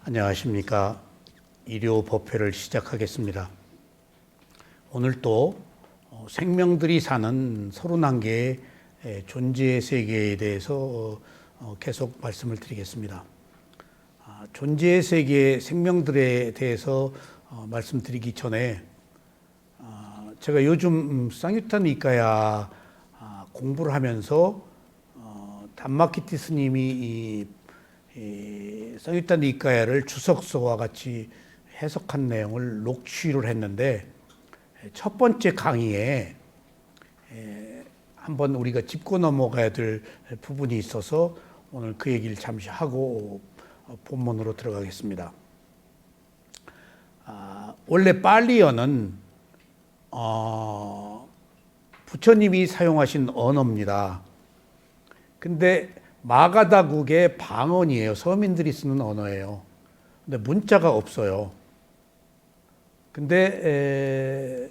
안녕하십니까. 일요 법회를 시작하겠습니다. 오늘 또 생명들이 사는 31개의 존재의 세계에 대해서 계속 말씀을 드리겠습니다. 존재의 세계의 생명들에 대해서 말씀드리기 전에 제가 요즘 쌍유타니까야 공부를 하면서 담마키티 스님이 이 쌍유타니까야를 주석서와 같이 해석한 내용을 녹취를 했는데 첫 번째 강의에 한번 우리가 짚고 넘어가야 될 부분이 있어서 오늘 그 얘기를 잠시 하고 본문으로 들어가겠습니다. 원래 팔리어는 부처님이 사용하신 언어입니다. 근데 마가다국의 방언이에요. 서민들이 쓰는 언어예요. 근데 문자가 없어요. 근데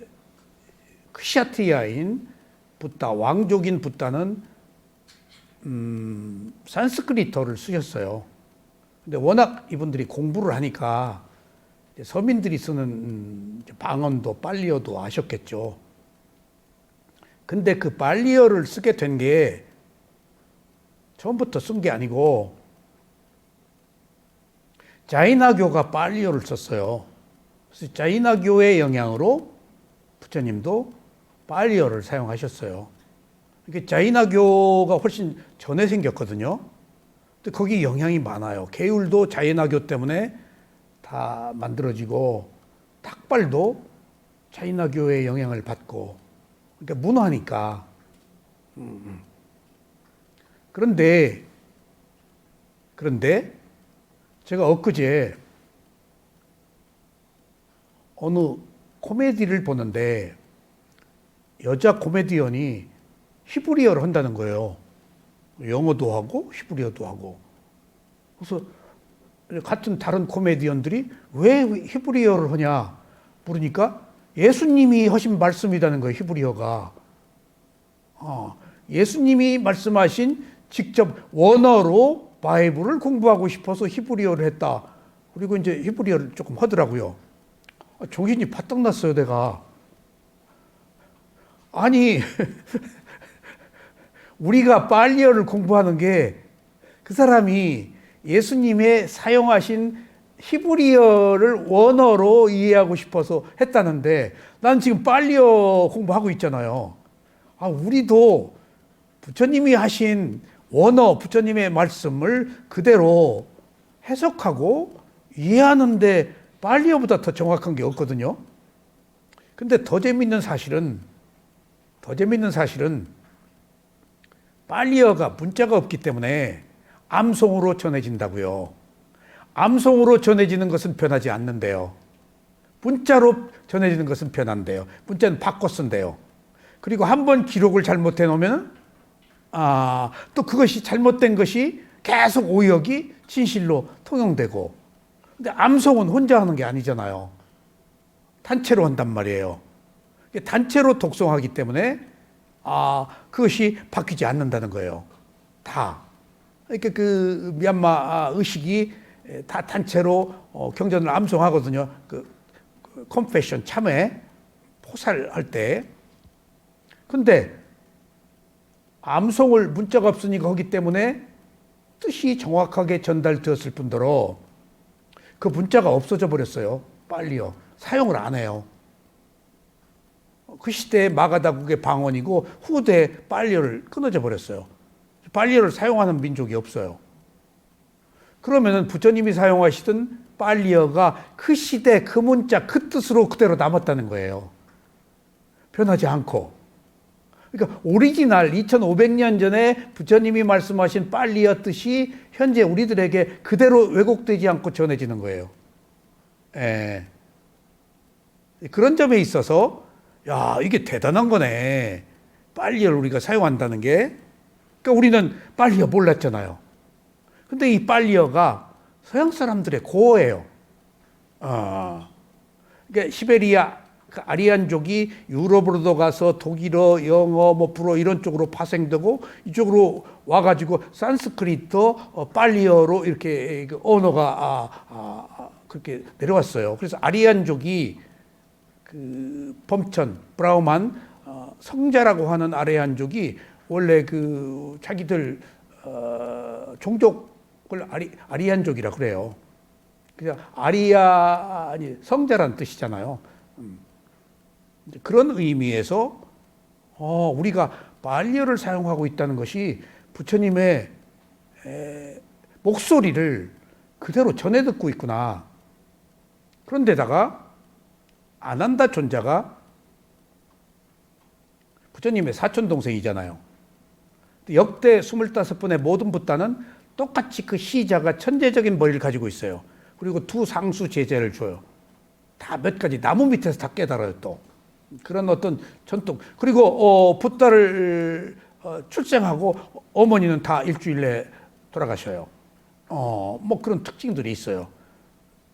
크샤트리아인 붓다, 왕족인 붓다는 산스크리트어를 쓰셨어요. 근데 워낙 이분들이 공부를 하니까 서민들이 쓰는 방언도 팔리어도 아셨겠죠. 근데 그 팔리어를 쓰게 된 게 처음부터 쓴 게 아니고 자이나교가 팔리어를 썼어요. 그래서 자이나교의 영향으로 부처님도 팔리어를 사용하셨어요. 이게 자이나교가 훨씬 전에 생겼거든요. 근데 거기 영향이 많아요. 계율도 자이나교 때문에 다 만들어지고 탁발도 자이나교의 영향을 받고 그러니까 문화니까. 그런데 제가 엊그제 어느 코미디를 보는데 여자 코미디언이 히브리어를 한다는 거예요. 영어도 하고 히브리어도 하고. 그래서 같은 다른 코미디언들이 왜 히브리어를 하냐 물으니까 예수님이 하신 말씀이라는 거예요. 히브리어가. 예수님이 말씀하신 직접 원어로 바이블을 공부하고 싶어서 히브리어를 했다. 그리고 이제 히브리어를 조금 하더라고요. 정신이 바짝 났어요, 내가. 아니, 우리가 팔리어를 공부하는 게 그 사람이 예수님의 사용하신 히브리어를 원어로 이해하고 싶어서 했다는데 난 지금 팔리어 공부하고 있잖아요. 우리도 부처님이 하신 원어, 부처님의 말씀을 그대로 해석하고 이해하는데 팔리어보다 더 정확한 게 없거든요. 근데 더 재밌는 사실은 팔리어가 문자가 없기 때문에 암송으로 전해진다고요. 암송으로 전해지는 것은 변하지 않는데요. 문자로 전해지는 것은 변한대요. 문자는 바꿔 쓴대요. 그리고 한번 기록을 잘못해 놓으면 또 그것이 잘못된 것이 계속 오역이 진실로 통용되고. 근데 암송은 혼자 하는 게 아니잖아요. 단체로 한단 말이에요. 단체로 독송하기 때문에 그것이 바뀌지 않는다는 거예요. 다. 그러니까 그 미얀마 의식이 다 단체로 경전을 암송하거든요. 그 컨페션 참회 포살할 때. 근데 암송을 문자가 없으니까 하기 때문에 뜻이 정확하게 전달되었을 뿐더러 그 문자가 없어져 버렸어요. 팔리어. 사용을 안 해요. 그 시대에 마가다국의 방언이고 후대에 팔리어를 끊어져 버렸어요. 팔리어를 사용하는 민족이 없어요. 그러면은 부처님이 사용하시던 팔리어가 그 시대 그 문자 그 뜻으로 그대로 남았다는 거예요. 변하지 않고. 그러니까 오리지널 2500년 전에 부처님이 말씀하신 팔리어 뜻이 현재 우리들에게 그대로 왜곡되지 않고 전해지는 거예요. 그런 점에 있어서 이게 대단한 거네. 팔리어를 우리가 사용한다는 게. 그러니까 우리는 팔리어 몰랐잖아요. 근데 이 팔리어가 서양 사람들의 고어예요. 그러니까 시베리아 그 아리안족이 유럽으로도 가서 독일어, 영어, 뭐 불어 이런 쪽으로 파생되고 이쪽으로 와가지고 산스크리트, 빨리어로 이렇게 그 언어가 그렇게 내려왔어요. 그래서 아리안족이 그 범천, 브라우만, 성자라고 하는 아리안족이 원래 그 자기들 종족을 아리안족이라 그래요. 그냥 아리아니 성자라는 뜻이잖아요. 그런 의미에서 우리가 빨리어를 사용하고 있다는 것이 부처님의 목소리를 그대로 전해 듣고 있구나. 그런데다가 아난다 존자가 부처님의 사촌 동생이잖아요. 역대 25번의 모든 붓다는 똑같이 그 시자가 천재적인 머리를 가지고 있어요. 그리고 두 상수 제자를 줘요. 다 몇 가지 나무 밑에서 다 깨달아요 또. 그런 어떤 전통. 그리고 붓다를 출생하고 어머니는 다 일주일 내에 돌아가셔요. 뭐 그런 특징들이 있어요.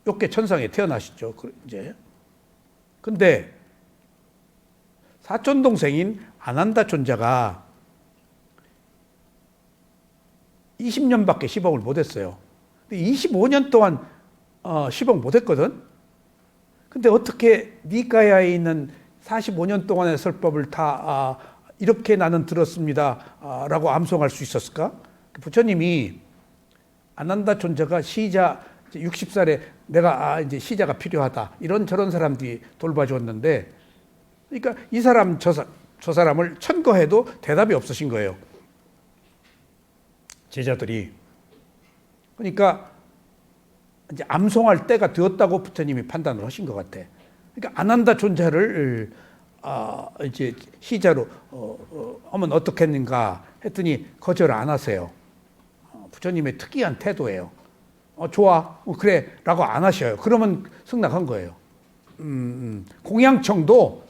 욕계 천상에 태어나시죠. 이제. 근데 사촌 동생인 아난다 존자가 20년밖에 시봉을 못했어요. 25년 동안 시봉 못했거든. 근데 어떻게 니까야에 있는 45년 동안의 설법을 다 이렇게 나는 들었습니다 라고 암송할 수 있었을까? 부처님이 아난다 존자가 시자 60살에 내가 이제 시자가 필요하다 이런 저런 사람들이 돌봐주었는데, 그러니까 이 사람 저 사람을 천거해도 대답이 없으신 거예요. 제자들이. 그러니까 이제 암송할 때가 되었다고 부처님이 판단을 하신 것 같아. 그러니까 아난다 존자를 이제 시자로 하면 어떻겠는가 했더니 거절을 안 하세요. 부처님의 특이한 태도예요. 좋아, 그래 라고 안 하셔요. 그러면 승낙한 거예요. 공양청도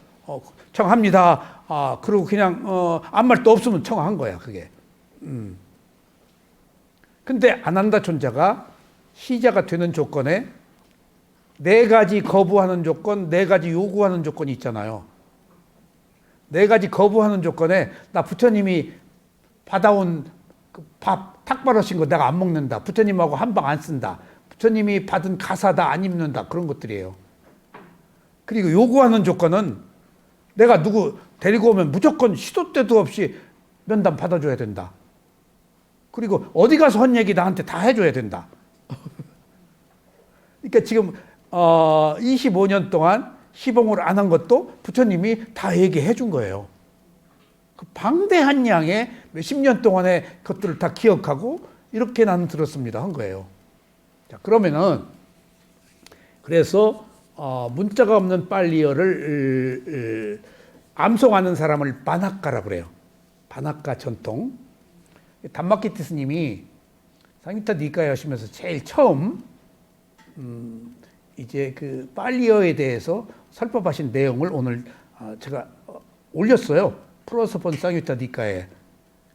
청합니다. 그리고 그냥 아무 말도 없으면 청한 거야 그게. 근데 아난다 존자가 시자가 되는 조건에 4가지 거부하는 조건, 4가지 요구하는 조건이 있잖아요. 4가지 거부하는 조건에 나 부처님이 받아온 밥 탁발하신 거 내가 안 먹는다. 부처님하고 한 방 안 쓴다. 부처님이 받은 가사다 안 입는다. 그런 것들이에요. 그리고 요구하는 조건은 내가 누구 데리고 오면 무조건 시도 때도 없이 면담 받아줘야 된다. 그리고 어디 가서 한 얘기 나한테 다 해줘야 된다. 그러니까 지금 25년 동안 시봉을 안 한 것도 부처님이 다 얘기해 준 거예요. 그 방대한 양의 몇십 년 동안의 것들을 다 기억하고 이렇게 나는 들었습니다 한 거예요. 자, 그러면은 그래서 문자가 없는 빨리어를 암송하는 사람을 바나카라고 그래요. 바나카 전통. 담마키티 스님이 상유타 니카야 하시면서 제일 처음 이제 그 빨리어에 대해서 설법하신 내용을 오늘 제가 올렸어요. 프로서폰 상유타 니카에.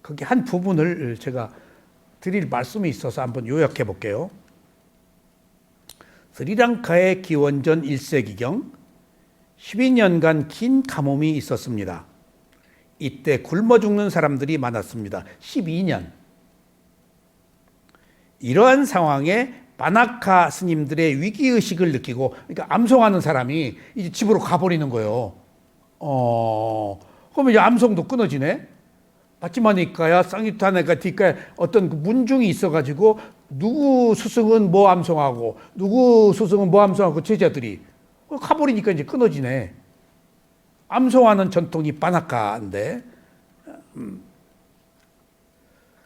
거기 한 부분을 제가 드릴 말씀이 있어서 한번 요약해 볼게요. 스리랑카의 기원전 1세기경 12년간 긴 가뭄이 있었습니다. 이때 굶어 죽는 사람들이 많았습니다. 12년. 이러한 상황에 바나카 스님들의 위기의식을 느끼고, 그러니까 암송하는 사람이 이제 집으로 가버리는 거예요. 그러면 이제 암송도 끊어지네? 바치마니까야, 쌍유타네가 뒷가에 어떤 그 문중이 있어가지고, 누구 스승은 뭐 암송하고, 누구 스승은 뭐 암송하고, 제자들이. 가버리니까 이제 끊어지네. 암송하는 전통이 바나카인데,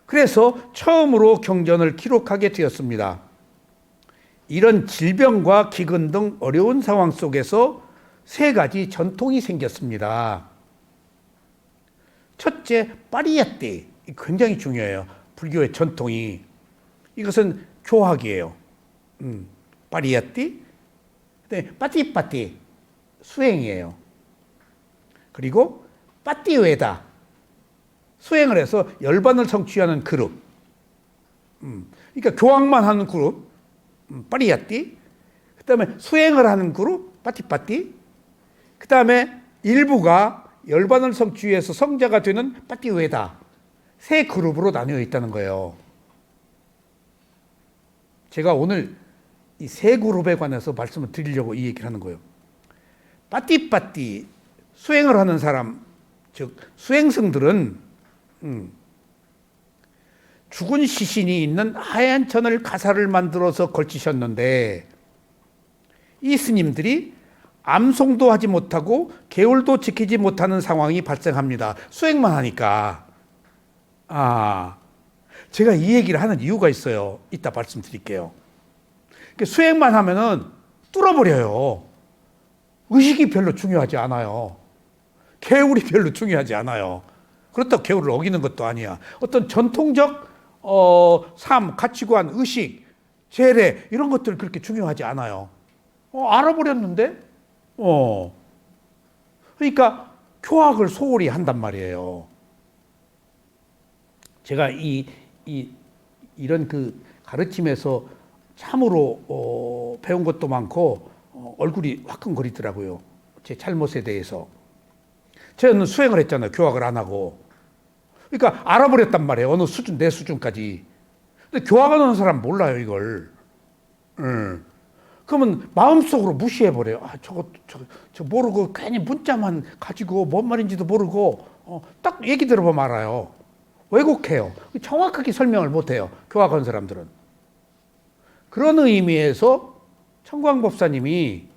그래서 처음으로 경전을 기록하게 되었습니다. 이런 질병과 기근 등 어려운 상황 속에서 3가지 전통이 생겼습니다. 첫째, 파리야띠. 굉장히 중요해요. 불교의 전통이. 이것은 교학이에요. 파리야띠. 빠띠빠띠. 수행이에요. 그리고 빠띠웨다. 수행을 해서 열반을 성취하는 그룹. 그러니까 교학만 하는 그룹. 파리야띠. 그 다음에 수행을 하는 그룹. 빠띠빠띠. 그 다음에 일부가 열반을 성취 위해서 성자가 되는 빠띠웨다. 세 그룹으로 나뉘어 있다는 거예요. 제가 오늘 이 세 그룹에 관해서 말씀을 드리려고 이 얘기를 하는 거예요. 빠띠빠띠 수행을 하는 사람, 즉 수행승들은 죽은 시신이 있는 하얀 천을 가사를 만들어서 걸치셨는데 이 스님들이 암송도 하지 못하고 개울도 지키지 못하는 상황이 발생합니다. 수행만 하니까. 제가 이 얘기를 하는 이유가 있어요. 이따 말씀드릴게요. 수행만 하면은 뚫어버려요. 의식이 별로 중요하지 않아요. 개울이 별로 중요하지 않아요. 그렇다고 개울을 어기는 것도 아니야. 어떤 전통적 삶, 가치관, 의식, 재래 이런 것들 그렇게 중요하지 않아요. 알아버렸는데? 그러니까 교학을 소홀히 한단 말이에요. 제가 이런 그 가르침에서 참으로 배운 것도 많고 얼굴이 화끈거리더라고요. 제 잘못에 대해서. 저는 수행을 했잖아요. 교학을 안 하고. 그러니까 알아버렸단 말이에요. 어느 수준, 내 수준까지. 근데 교학하는 사람 몰라요, 이걸. 그러면 마음속으로 무시해버려요. 저거 모르고 괜히 문자만 가지고 뭔 말인지도 모르고 딱 얘기 들어보면 알아요. 왜곡해요. 정확하게 설명을 못해요. 교학한 사람들은. 그런 의미에서 청광법사님이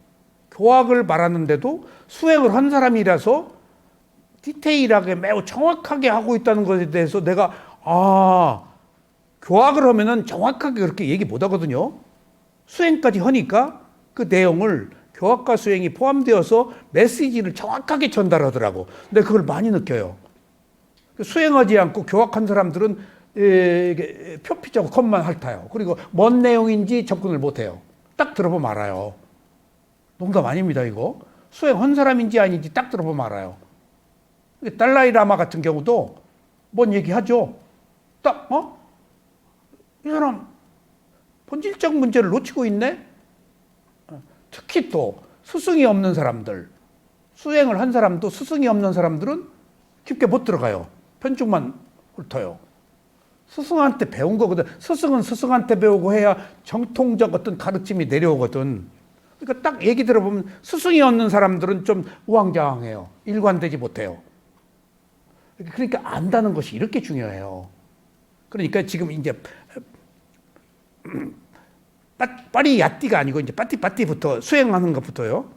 교학을 말하는데도 수행을 한 사람이라서 디테일하게 매우 정확하게 하고 있다는 것에 대해서 내가 교학을 하면은 정확하게 그렇게 얘기 못 하거든요. 수행까지 하니까 그 내용을 교학과 수행이 포함되어서 메시지를 정확하게 전달하더라고. 근데 그걸 많이 느껴요. 수행하지 않고 교학한 사람들은 표피적으로 컷만 핥아요. 그리고 뭔 내용인지 접근을 못해요. 딱 들어보면 알아요. 농담 아닙니다, 이거. 수행한 사람인지 아닌지 딱 들어보면 알아요. 달라이 라마 같은 경우도 뭔 얘기하죠. 딱 이 사람 본질적 문제를 놓치고 있네. 특히 또 스승이 없는 사람들, 수행을 한 사람도 스승이 없는 사람들은 깊게 못 들어가요. 편중만 훑어요. 스승한테 배운 거거든. 스승은 스승한테 배우고 해야 정통적 어떤 가르침이 내려오거든. 그러니까 딱 얘기 들어보면 스승이 없는 사람들은 좀 우왕좌왕해요. 일관되지 못해요. 그러니까 안다는 것이 이렇게 중요해요. 그러니까 지금 이제 빠리야띠가 아니고 이제 빠띠빠띠부터 수행하는 것부터요.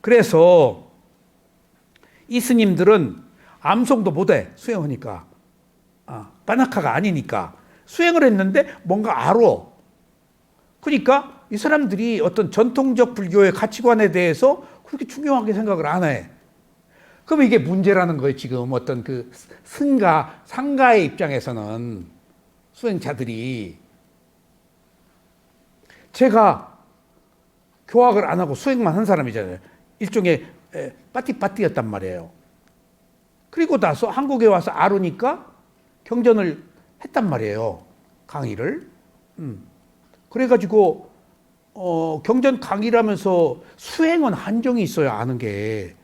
그래서 이 스님들은 암송도 못해. 수행하니까. 빠나카가 아니니까. 수행을 했는데 뭔가 알아. 그러니까 이 사람들이 어떤 전통적 불교의 가치관에 대해서 그렇게 중요하게 생각을 안 해. 그럼 이게 문제라는 거예요. 지금 어떤 그 상가의 입장에서는 수행자들이 제가 교학을 안 하고 수행만 한 사람이잖아요. 일종의 빠띠빠띠였단 말이에요. 그리고 나서 한국에 와서 알으니까 경전을 했단 말이에요. 강의를. 그래가지고 경전 강의를 하면서 수행은 한정이 있어야 아는 게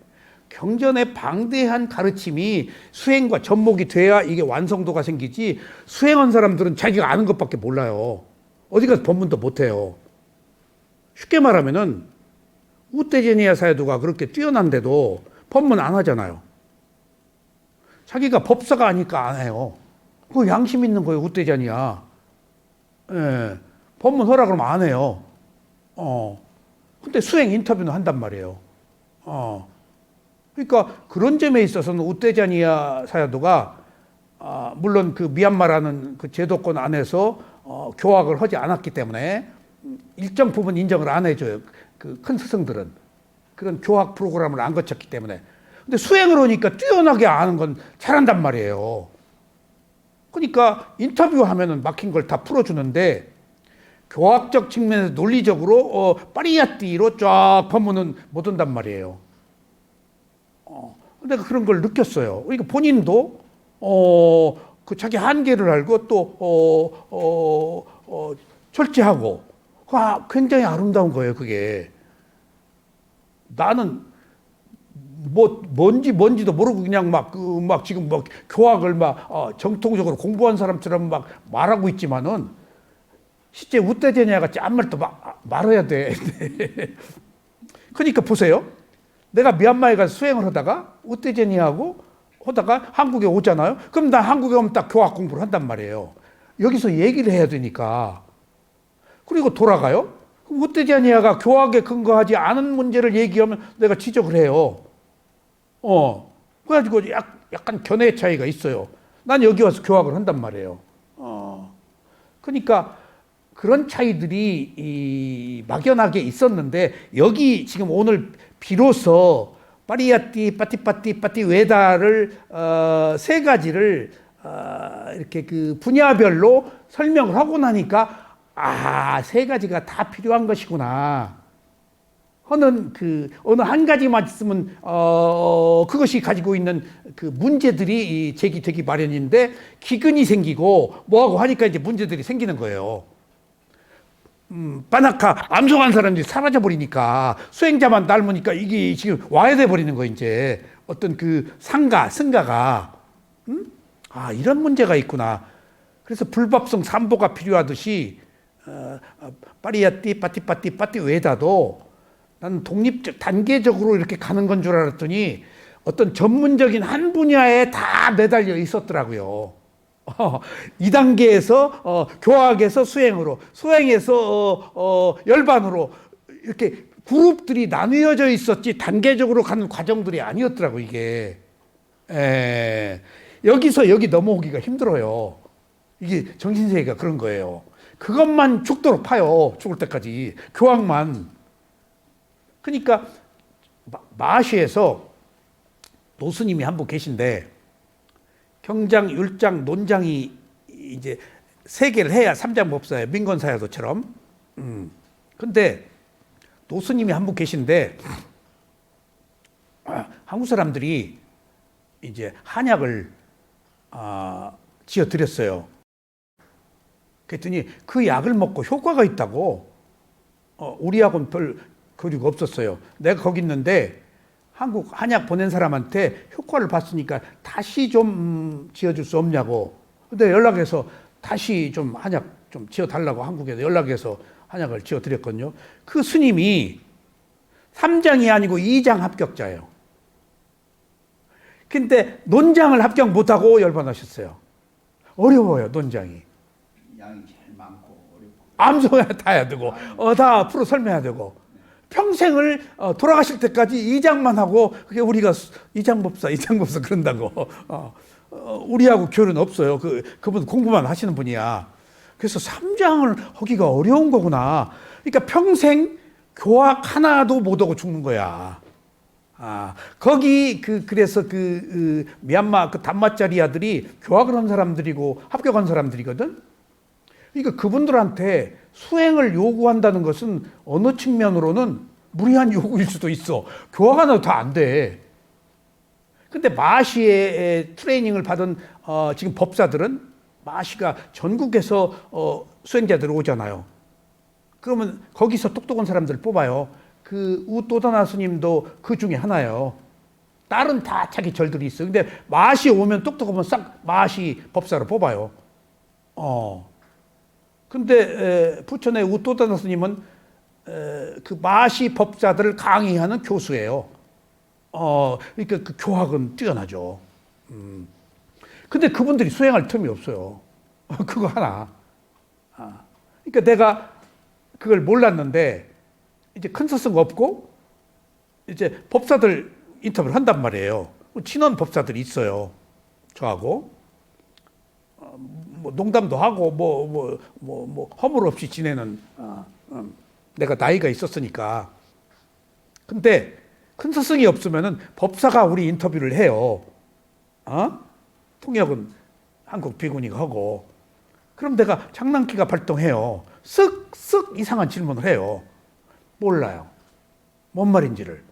경전의 방대한 가르침이 수행과 접목이 돼야 이게 완성도가 생기지 수행한 사람들은 자기가 아는 것밖에 몰라요. 어디 가서 법문도 못해요. 쉽게 말하면은 우떼제니아 사유도가 그렇게 뛰어난데도 법문 안 하잖아요. 자기가 법사가 아니까 안 해요. 그거 양심 있는 거예요. 우떼제니아. 법문 하라 그러면 안 해요. 근데 수행 인터뷰는 한단 말이에요. 그러니까 그런 점에 있어서는 우떼제니아 사유도가 물론 그 미얀마라는 그 제도권 안에서 교학을 하지 않았기 때문에 일정 부분 인정을 안 해줘요. 그 큰 스승들은. 그런 교학 프로그램을 안 거쳤기 때문에. 근데 수행을 하니까 뛰어나게 아는 건 잘한단 말이에요. 그러니까 인터뷰하면은 막힌 걸 다 풀어주는데 교학적 측면에서 논리적으로 빠리야띠로 쫙 법문은 못 한단 말이에요. 내가 그런 걸 느꼈어요. 그러니까 본인도 그 자기 한계를 알고 또 절제하고 굉장히 아름다운 거예요. 그게 나는 뭔지도 모르고 그냥 막 지금 뭐 교학을 정통적으로 공부한 사람처럼 막 말하고 있지만은 실제 우대제냐가 짠말 또 말해야 돼. 그러니까 보세요. 내가 미얀마에 가서 수행을 하다가 우대제니하고 하다가 한국에 오잖아요. 그럼 나 한국에 오면 딱 교학 공부를 한단 말이에요. 여기서 얘기를 해야 되니까. 그리고 돌아가요. 그럼 우대제니아가 교학에 근거하지 않은 문제를 얘기하면 내가 지적을 해요. 그래가지고 약간 견해 차이가 있어요. 난 여기 와서 교학을 한단 말이에요. 그러니까 그런 차이들이 막연하게 있었는데 여기 지금 오늘 비로소 파리야티, 파티 웨다를 세 가지를 이렇게 그 분야별로 설명을 하고 나니까 세 가지가 다 필요한 것이구나. 어느 한 가지만 있으면 그것이 가지고 있는 그 문제들이 제기되기 마련인데 기근이 생기고 뭐하고 하니까 이제 문제들이 생기는 거예요. 바나카 암송한 사람들이 사라져 버리니까 수행자만 닮으니까 이게 지금 와야 돼 버리는 거 이제 어떤 그 승가가 이런 문제가 있구나. 그래서 불법성 삼보가 필요하듯이 파리야티 파티 웨다도 나는 독립적 단계적으로 이렇게 가는 건 줄 알았더니 어떤 전문적인 한 분야에 다 매달려 있었더라고요. 2단계에서 교학에서 수행으로, 수행에서 열반으로 이렇게 그룹들이 나뉘어져 있었지 단계적으로 가는 과정들이 아니었더라고 이게. 여기서 여기 넘어오기가 힘들어요. 이게 정신세계가 그런 거예요. 그것만 죽도록 파요. 죽을 때까지. 교학만. 그러니까 마시에서 노스님이 한 분 계신데 경장, 율장, 논장이 이제 세 개를 해야 삼장법사예요. 민건사야도처럼. 근데 노스님이 한 분 계신데 한국 사람들이 이제 한약을 지어드렸어요. 그랬더니 그 약을 먹고 효과가 있다고. 우리하고는 별 교류가 없었어요. 내가 거기 있는데 한국 한약 보낸 사람한테 효과를 봤으니까 다시 좀 지어줄 수 없냐고. 근데 연락해서 다시 좀 한약 좀 지어달라고 한국에서 연락해서 한약을 지어드렸거든요. 그 스님이 3장이 아니고 2장 합격자예요. 근데 논장을 합격 못하고 열반하셨어요. 어려워요, 논장이. 양이 제일 많고 어렵고. 암송해야 다 해야 되고, 다 앞으로 설명해야 되고. 평생을 돌아가실 때까지 2장만 하고 그게 우리가 2장법사 그런다고. 우리하고 교류는 없어요. 그분 공부만 하시는 분이야. 그래서 3장을 하기가 어려운 거구나. 그러니까 평생 교학 하나도 못 하고 죽는 거야. 거기 그래서 미얀마 단마짜리아들이 교학을 한 사람들이고 합격한 사람들이거든. 그러니까 그분들한테 수행을 요구한다는 것은 어느 측면으로는 무리한 요구일 수도 있어. 교학 하나도 다 안 돼. 근데 마시의 트레이닝을 받은 지금 법사들은 마시가 전국에서 수행자들 오잖아요. 그러면 거기서 똑똑한 사람들 뽑아요. 그 우또다나 스님도 그 중에 하나예요. 다른 다 자기 절들이 있어요. 근데 마시 오면 똑똑하면 싹 마시 법사로 뽑아요. 근데 부천의 우또다나 스님은 그 마시 법사들을 강의하는 교수예요. 그러니까 그 교학은 뛰어나죠. 근데 그분들이 수행할 틈이 없어요. 그거 하나. 그러니까 내가 그걸 몰랐는데 이제 큰 스승 없고 이제 법사들 인터뷰를 한단 말이에요. 친한 법사들이 있어요. 저하고. 뭐 농담도 하고 뭐 허물 없이 지내는 내가 나이가 있었으니까. 근데 큰 스승이 없으면은 법사가 우리 인터뷰를 해요. 통역은 한국 비구니가 하고. 그럼 내가 장난기가 발동해요. 쓱쓱 이상한 질문을 해요. 몰라요. 뭔 말인지를.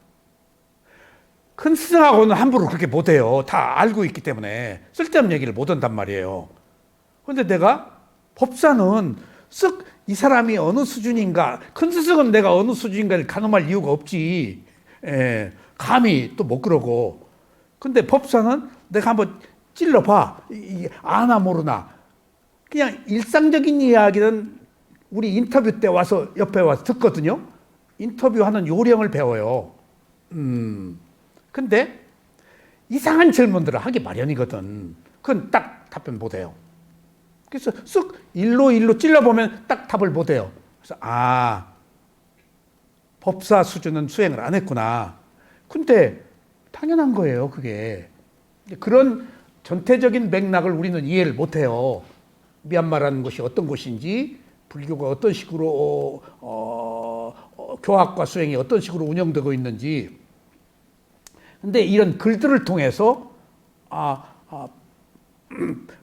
큰 스승하고는 함부로 그렇게 못해요. 다 알고 있기 때문에 쓸데없는 얘기를 못한단 말이에요. 그런데 내가 법사는 쓱 이 사람이 어느 수준인가, 큰 스승은 내가 어느 수준인가를 가늠할 이유가 없지. 감히 또 못 그러고. 근데 법사는 내가 한번 찔러봐. 아나 모르나. 그냥 일상적인 이야기는 우리 인터뷰 때 와서 옆에 와서 듣거든요. 인터뷰하는 요령을 배워요. 근데 이상한 질문들을 하기 마련이거든. 그건 딱 답변 못해요. 그래서 쓱 일로 찔러보면 딱 답을 못해요. 그래서 법사 수준은 수행을 안 했구나. 근데 당연한 거예요, 그게. 그런 전체적인 맥락을 우리는 이해를 못해요. 미얀마라는 곳이 어떤 곳인지, 불교가 어떤 식으로 교학과 수행이 어떤 식으로 운영되고 있는지. 근데 이런 글들을 통해서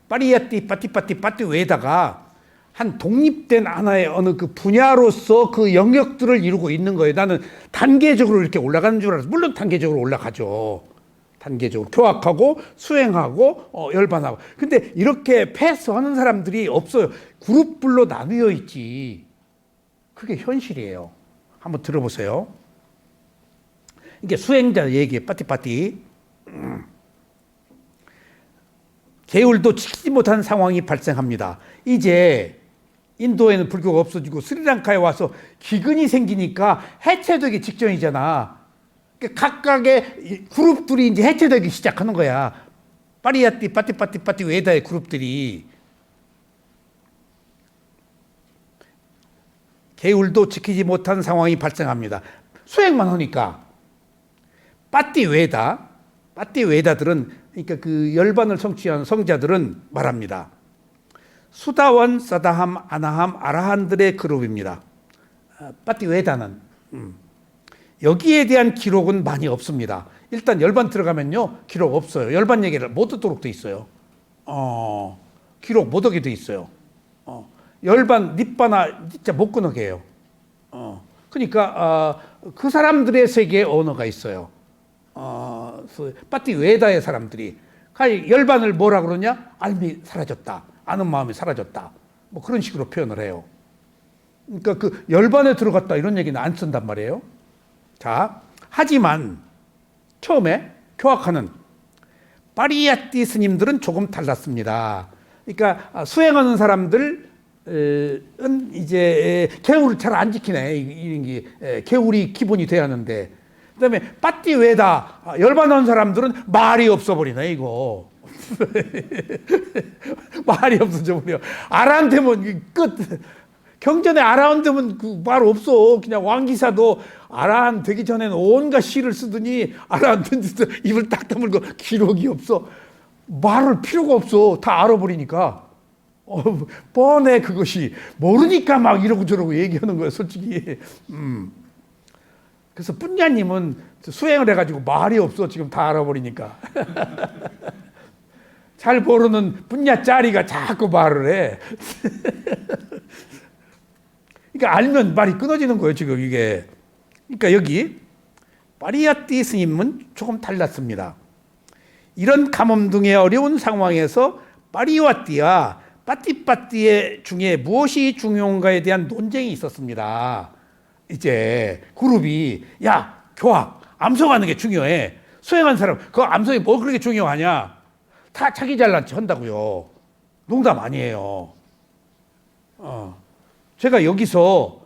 파리야티 파티 외다가 한 독립된 하나의 어느 그 분야로서 그 영역들을 이루고 있는 거예요. 나는 단계적으로 이렇게 올라가는 줄 알았어. 물론 단계적으로 올라가죠. 단계적으로 교학하고 수행하고 열반하고. 근데 이렇게 패스하는 사람들이 없어요. 그룹별로 나뉘어 있지. 그게 현실이에요. 한번 들어보세요. 이게 수행자 얘기에 파티. 계율도 지키지 못한 상황이 발생합니다. 이제 인도에는 불교가 없어지고 스리랑카에 와서 기근이 생기니까 해체되기 직전이잖아. 각각의 그룹들이 이제 해체되기 시작하는 거야. 파리야티 파티 외다의 그룹들이. 계율도 지키지 못한 상황이 발생합니다. 수행만 하니까. 파티 외다들은, 그러니까 그 열반을 성취한 성자들은 말합니다. 수다원, 사다함, 아나함, 아라한들의 그룹입니다. 파티 외다는 여기에 대한 기록은 많이 없습니다. 일단 열반 들어가면요, 기록 없어요. 열반 얘기를 못 듣도록 돼 있어요. 기록 못 하게 돼 있어요. 열반 니빠나 진짜 못 끊어게 해요. 그러니까 그 사람들의 세계에 언어가 있어요. 파티 외다의 사람들이 열반을 뭐라 그러냐? 알미 사라졌다. 아는 마음이 사라졌다. 뭐 그런 식으로 표현을 해요. 그러니까 그 열반에 들어갔다 이런 얘기는 안 쓴단 말이에요. 자, 하지만 처음에 교학하는 파리야티 스님들은 조금 달랐습니다. 그러니까 수행하는 사람들은 이제 계율을 잘 안 지키네. 이런 게 계율이 기본이 돼야 하는데. 그다음에 파티 외다 열반한 사람들은 말이 없어버리네 이거. 말이 없어져 버려. 아라한테면 끝. 경전에 아라한 되면 그 말 없어. 그냥 왕기사도 아라한 되기 전에는 온갖 시를 쓰더니 아라한 된 데서 입을 딱 다물고 기록이 없어. 말을 필요가 없어. 다 알아버리니까. 뻔해 그것이. 모르니까 막 이러고 저러고 얘기하는 거야 솔직히. 그래서 뿐냐님은 수행을 해가지고 말이 없어. 지금 다 알아버리니까. 잘 모르는 뿐냐 짜리가 자꾸 말을 해. 그러니까 알면 말이 끊어지는 거예요 지금 이게. 그러니까 여기 파리야티 스님은 조금 달랐습니다. 이런 가뭄등의 어려운 상황에서 파리와티와 파티파티의 중에 무엇이 중요한가에 대한 논쟁이 있었습니다. 이제 그룹이 야 교학 암송하는 게 중요해. 수행한 사람 그 암송이 뭐 그렇게 중요하냐. 다 자기 잘난 체 한다고요. 농담 아니에요. 제가 여기서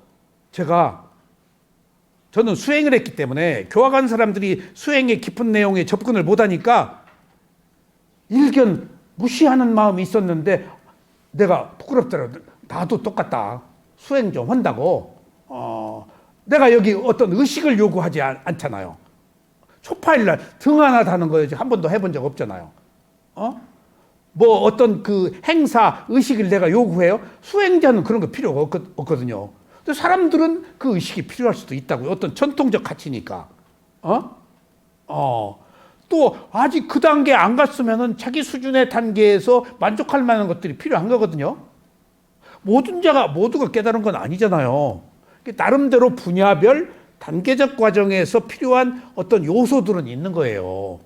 저는 수행을 했기 때문에 교학한 사람들이 수행의 깊은 내용에 접근을 못하니까 일견 무시하는 마음이 있었는데 내가 부끄럽더라도 나도 똑같다. 수행 좀 한다고. 내가 여기 어떤 의식을 요구하지 않잖아요. 초파일날 등 하나 다는 거 한 번도 해본 적 없잖아요. 뭐 어떤 그 행사 의식을 내가 요구해요? 수행자는 그런 거 필요가 없거든요. 근데 사람들은 그 의식이 필요할 수도 있다고요. 어떤 전통적 가치니까. 또 아직 그 단계 안 갔으면은 자기 수준의 단계에서 만족할 만한 것들이 필요한 거거든요. 모두가 깨달은 건 아니잖아요. 나름대로 분야별 단계적 과정에서 필요한 어떤 요소들은 있는 거예요.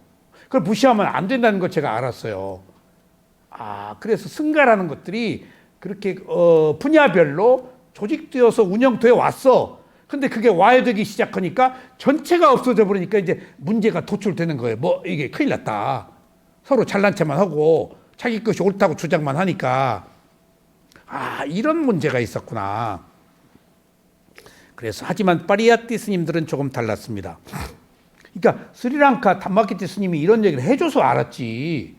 그걸 무시하면 안 된다는 걸 제가 알았어요. 그래서 승가라는 것들이 그렇게 분야별로 조직되어서 운영되어 왔어. 근데 그게 와해되기 시작하니까 전체가 없어져 버리니까 이제 문제가 도출되는 거예요. 뭐 이게 큰일 났다. 서로 잘난 체만 하고 자기 것이 옳다고 주장만 하니까 이런 문제가 있었구나. 그래서 하지만 파리아티 스님들은 조금 달랐습니다. 그러니까 스리랑카 담마키티 스님이 이런 얘기를 해줘서 알았지.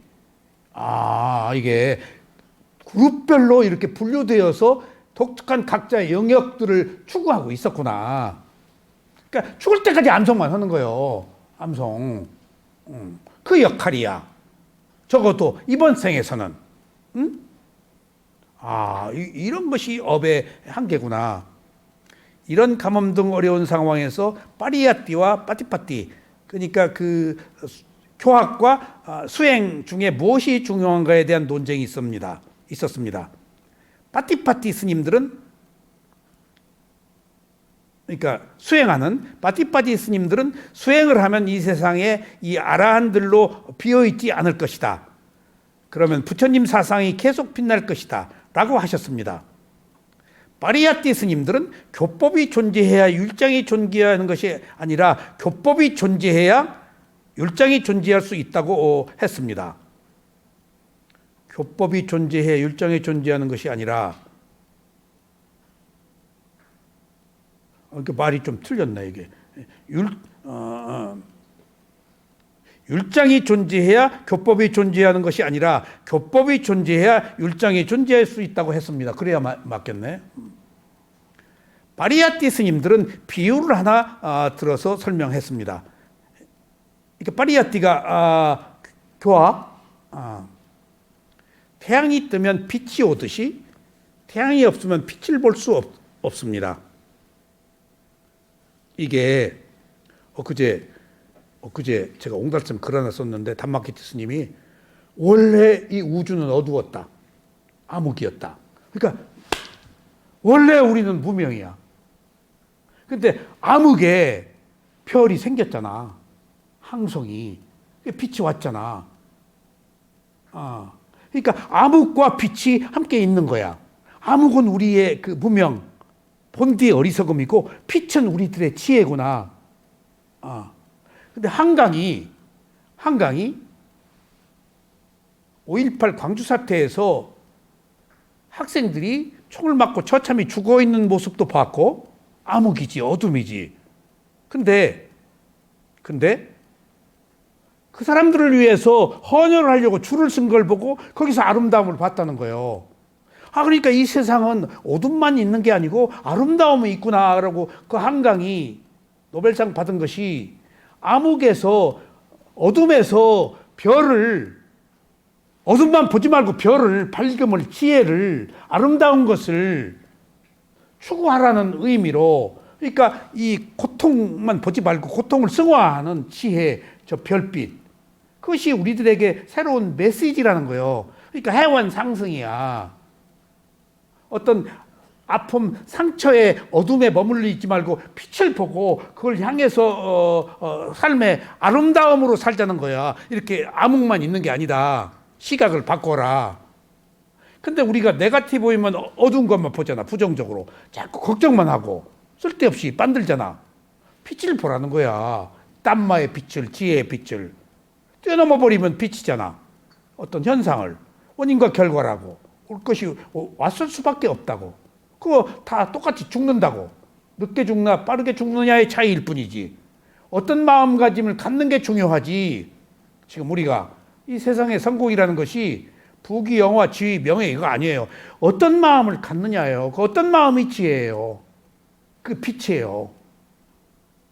이게 그룹별로 이렇게 분류되어서 독특한 각자의 영역들을 추구하고 있었구나. 그러니까 죽을 때까지 암송만 하는 거예요. 암송. 그 역할이야. 적어도 이번 생에서는. 이런 것이 업의 한계구나. 이런 가뭄등 어려운 상황에서 파리아띠와 파티파티, 그러니까 그 교학과 수행 중에 무엇이 중요한가에 대한 논쟁이 있었습니다. 파티파티 스님들은, 그러니까 수행하는 파티파티 스님들은 수행을 하면 이 세상에 이 아라한들로 비어있지 않을 것이다. 그러면 부처님 사상이 계속 빛날 것이다 라고 하셨습니다. 파리아티 스님들은 교법이 존재해야 율장이 존재하는 것이 아니라 교법이 존재해야 율장이 존재할 수 있다고 했습니다. 교법이 존재해야 율장이 존재하는 것이 아니라, 말이 좀 틀렸네 이게. 율장이 존재해야 교법이 존재하는 것이 아니라 교법이 존재해야 율장이 존재할 수 있다고 했습니다. 그래야 맞겠네. 파리아티 스님들은 비유를 하나 들어서 설명했습니다. 그러니까 파리아티가 교학, 태양이 뜨면 빛이 오듯이 태양이 없으면 빛을 볼 수 없습니다. 이게 엊그제 제가 옹달샘 글 하나 썼는데 담마키티 스님이 원래 이 우주는 어두웠다. 암흑이었다. 그러니까 원래 우리는 무명이야. 근데 암흑에 별이 생겼잖아. 항성이. 빛이 왔잖아. 그러니까 암흑과 빛이 함께 있는 거야. 암흑은 우리의 그 무명, 본디의 어리석음이고 빛은 우리들의 지혜구나. 근데 한강이 5.18 광주 사태에서 학생들이 총을 맞고 처참히 죽어 있는 모습도 봤고 암흑이지, 어둠이지. 근데 그 사람들을 위해서 헌혈을 하려고 줄을 쓴 걸 보고 거기서 아름다움을 봤다는 거예요. 그러니까 이 세상은 어둠만 있는 게 아니고 아름다움이 있구나라고 그 한강이 노벨상 받은 것이 암흑에서, 어둠에서 어둠만 보지 말고 별을, 밝음을, 지혜를, 아름다운 것을 추구하라는 의미로, 그러니까 이 고통만 보지 말고 고통을 승화하는 지혜, 저 별빛, 그것이 우리들에게 새로운 메시지라는 거예요. 그러니까 해원 상승이야. 어떤 아픔, 상처의 어둠에 머물러 있지 말고 빛을 보고 그걸 향해서 삶의 아름다움으로 살자는 거야. 이렇게 암흑만 있는 게 아니다. 시각을 바꿔라. 근데 우리가 네거티브이면 어두운 것만 보잖아. 부정적으로. 자꾸 걱정만 하고 쓸데없이 만들잖아. 빛을 보라는 거야. 땀마의 빛을, 지혜의 빛을. 뛰어넘어 버리면 빛이잖아. 어떤 현상을. 원인과 결과라고. 올 것이 왔을 수밖에 없다고. 그거 다 똑같이 죽는다고. 늦게 죽나 빠르게 죽느냐의 차이일 뿐이지. 어떤 마음가짐을 갖는 게 중요하지. 지금 우리가 이 세상의 성공이라는 것이 부귀, 영화, 지위, 명예 이거 아니에요. 어떤 마음을 갖느냐예요. 그 어떤 마음이 지혜예요. 그 빛이에요.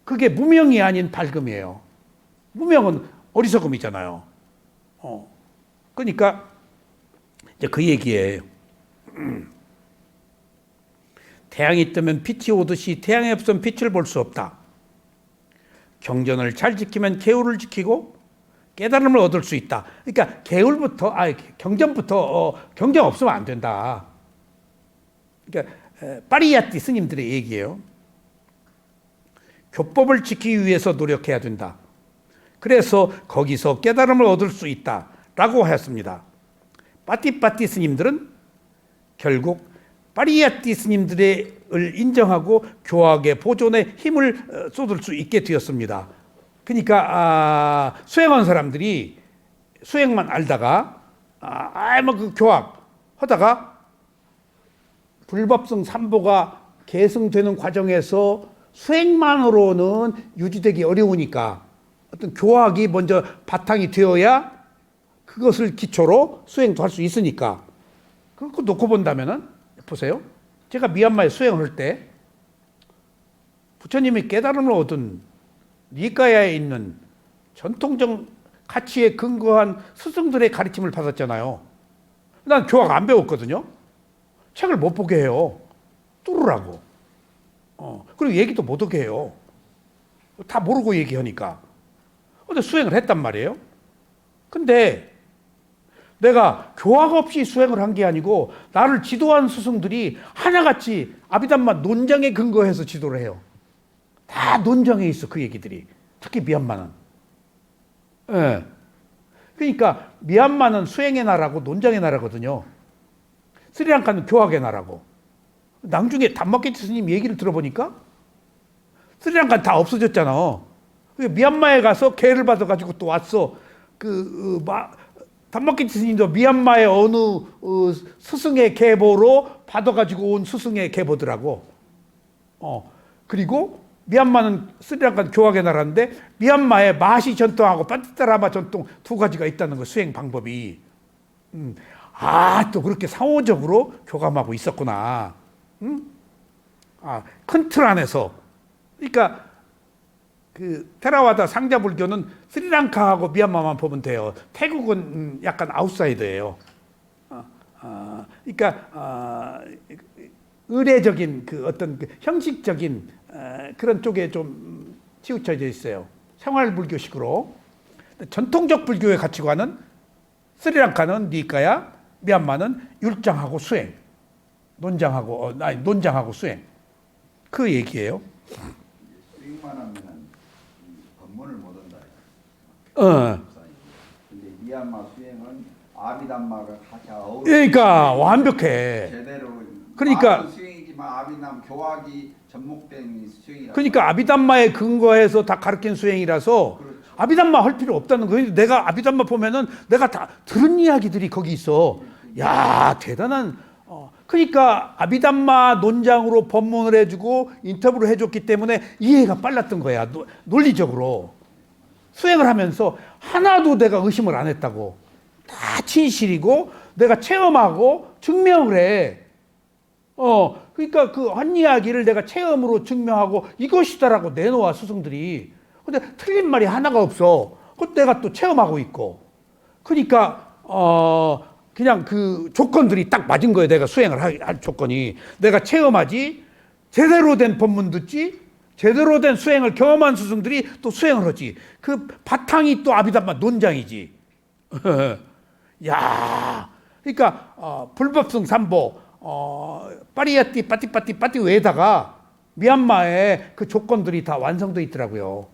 그게 무명이 아닌 밝음이에요. 무명은 어리석음이잖아요. 그러니까 이제 그 얘기예요. 태양이 뜨면 빛이 오듯이 태양이 없으면 빛을 볼 수 없다. 경전을 잘 지키면 계율을 지키고 깨달음을 얻을 수 있다. 그러니까 계율부터, 경전부터 경전 없으면 안 된다. 그러니까 파리아티 스님들의 얘기예요. 교법을 지키기 위해서 노력해야 된다. 그래서 거기서 깨달음을 얻을 수 있다라고 하였습니다. 파티파티 스님들은 결국 파리아티 스님들을 인정하고 교학의 보존에 힘을 쏟을 수 있게 되었습니다. 그러니까 수행한 사람들이 수행만 알다가 뭐 그 교학 하다가 불법성 삼보가 계승되는 과정에서 수행만으로는 유지되기 어려우니까 어떤 교학이 먼저 바탕이 되어야 그것을 기초로 수행도 할 수 있으니까 그거 놓고 본다면은 보세요. 제가 미얀마에 수행을 할 때 부처님이 깨달음을 얻은 니까야에 있는 전통적 가치에 근거한 스승들의 가르침을 받았잖아요. 난 교학 안 배웠거든요. 책을 못 보게 해요. 뚫으라고. 그리고 얘기도 못 하게 해요. 다 모르고 얘기하니까. 근데 수행을 했단 말이에요. 근데 내가 교학 없이 수행을 한 게 아니고 나를 지도한 스승들이 하나같이 아비담마 논장에 근거해서 지도를 해요. 다 논장에 있어, 그 얘기들이. 특히 미얀마는. 예. 그러니까 미얀마는 수행의 나라고 논장의 나라거든요. 스리랑카는 교학의 나라고. 나중에 담마키치 스님 얘기를 들어보니까 스리랑카는 다 없어졌잖아. 미얀마에 가서 개를 받아가지고 또 왔어. 담마키치 스님도 미얀마의 어느 스승의 계보로 받아가지고 온 스승의 계보더라고. 그리고 미얀마는 스리랑카는 교학의 나라인데 미얀마에 마시 전통하고 빠티타라마 전통 두 가지가 있다는 거, 수행 방법이. 또 그렇게 상호적으로 교감하고 있었구나. 큰 틀 안에서. 그러니까 그 테라와다 상자 불교는 스리랑카하고 미얀마만 보면 돼요. 태국은 약간 아웃사이더예요. 그러니까 의례적인 그 어떤 그 형식적인 그런 쪽에 좀 치우쳐져 있어요. 생활 불교식으로. 전통적 불교의 가치관은 스리랑카는 니까야, 미얀마는 율장하고 수행, 논장하고 수행. 그 얘기예요. 수행만 하면은 법문을 못 한다. 근데 미얀마 수행은 아비담마가 같이 어우러. 그러니까 완벽해. 제대로. 그러니까 수행이지만 아비담 교학이 접목된 수행이라. 그러니까 아비담마에 근거해서 다 가르친 수행이라서 그렇죠. 아비담마 할 필요 없다는 거예요. 내가 아비담마 보면은 내가 다 들은 이야기들이 거기 있어. 야, 대단한. 그러니까 아비담마 논장으로 법문을 해주고 인터뷰를 해줬기 때문에 이해가 빨랐던 거야. 논리적으로. 수행을 하면서 하나도 내가 의심을 안 했다고. 다 진실이고 내가 체험하고 증명을 해. 그러니까 그 한 이야기를 내가 체험으로 증명하고 이것이다라고 내놓아, 스승들이. 근데 틀린 말이 하나가 없어. 그것 내가 또 체험하고 있고. 그러니까 그냥 그 조건들이 딱 맞은 거예요. 내가 수행을 할 조건이. 내가 체험하지, 제대로 된 법문 듣지, 제대로 된 수행을 경험한 스승들이 또 수행을 하지. 그 바탕이 또 아비담마 논장이지. 야, 그러니까 불법성 삼보, 파리야티 빠띠 외에다가 미얀마에 그 조건들이 다 완성되어 있더라고요.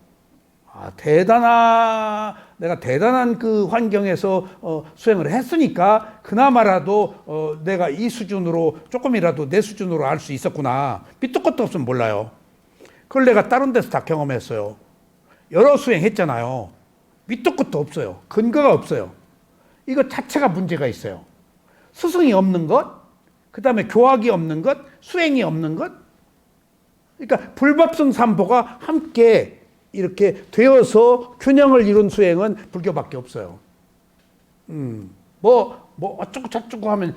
내가 대단한 그 환경에서 수행을 했으니까 그나마라도 내가 이 수준으로 조금이라도 내 수준으로 알 수 있었구나. 밑도 끝도 없으면 몰라요. 그걸 내가 다른 데서 다 경험했어요. 여러 수행했잖아요. 밑도 끝도 없어요. 근거가 없어요. 이거 자체가 문제가 있어요. 스승이 없는 것, 그 다음에 교학이 없는 것, 수행이 없는 것. 그러니까 불법성 삼보가 함께 이렇게 되어서 균형을 이룬 수행은 불교밖에 없어요. 뭐 어쩌고 저쩌고 하면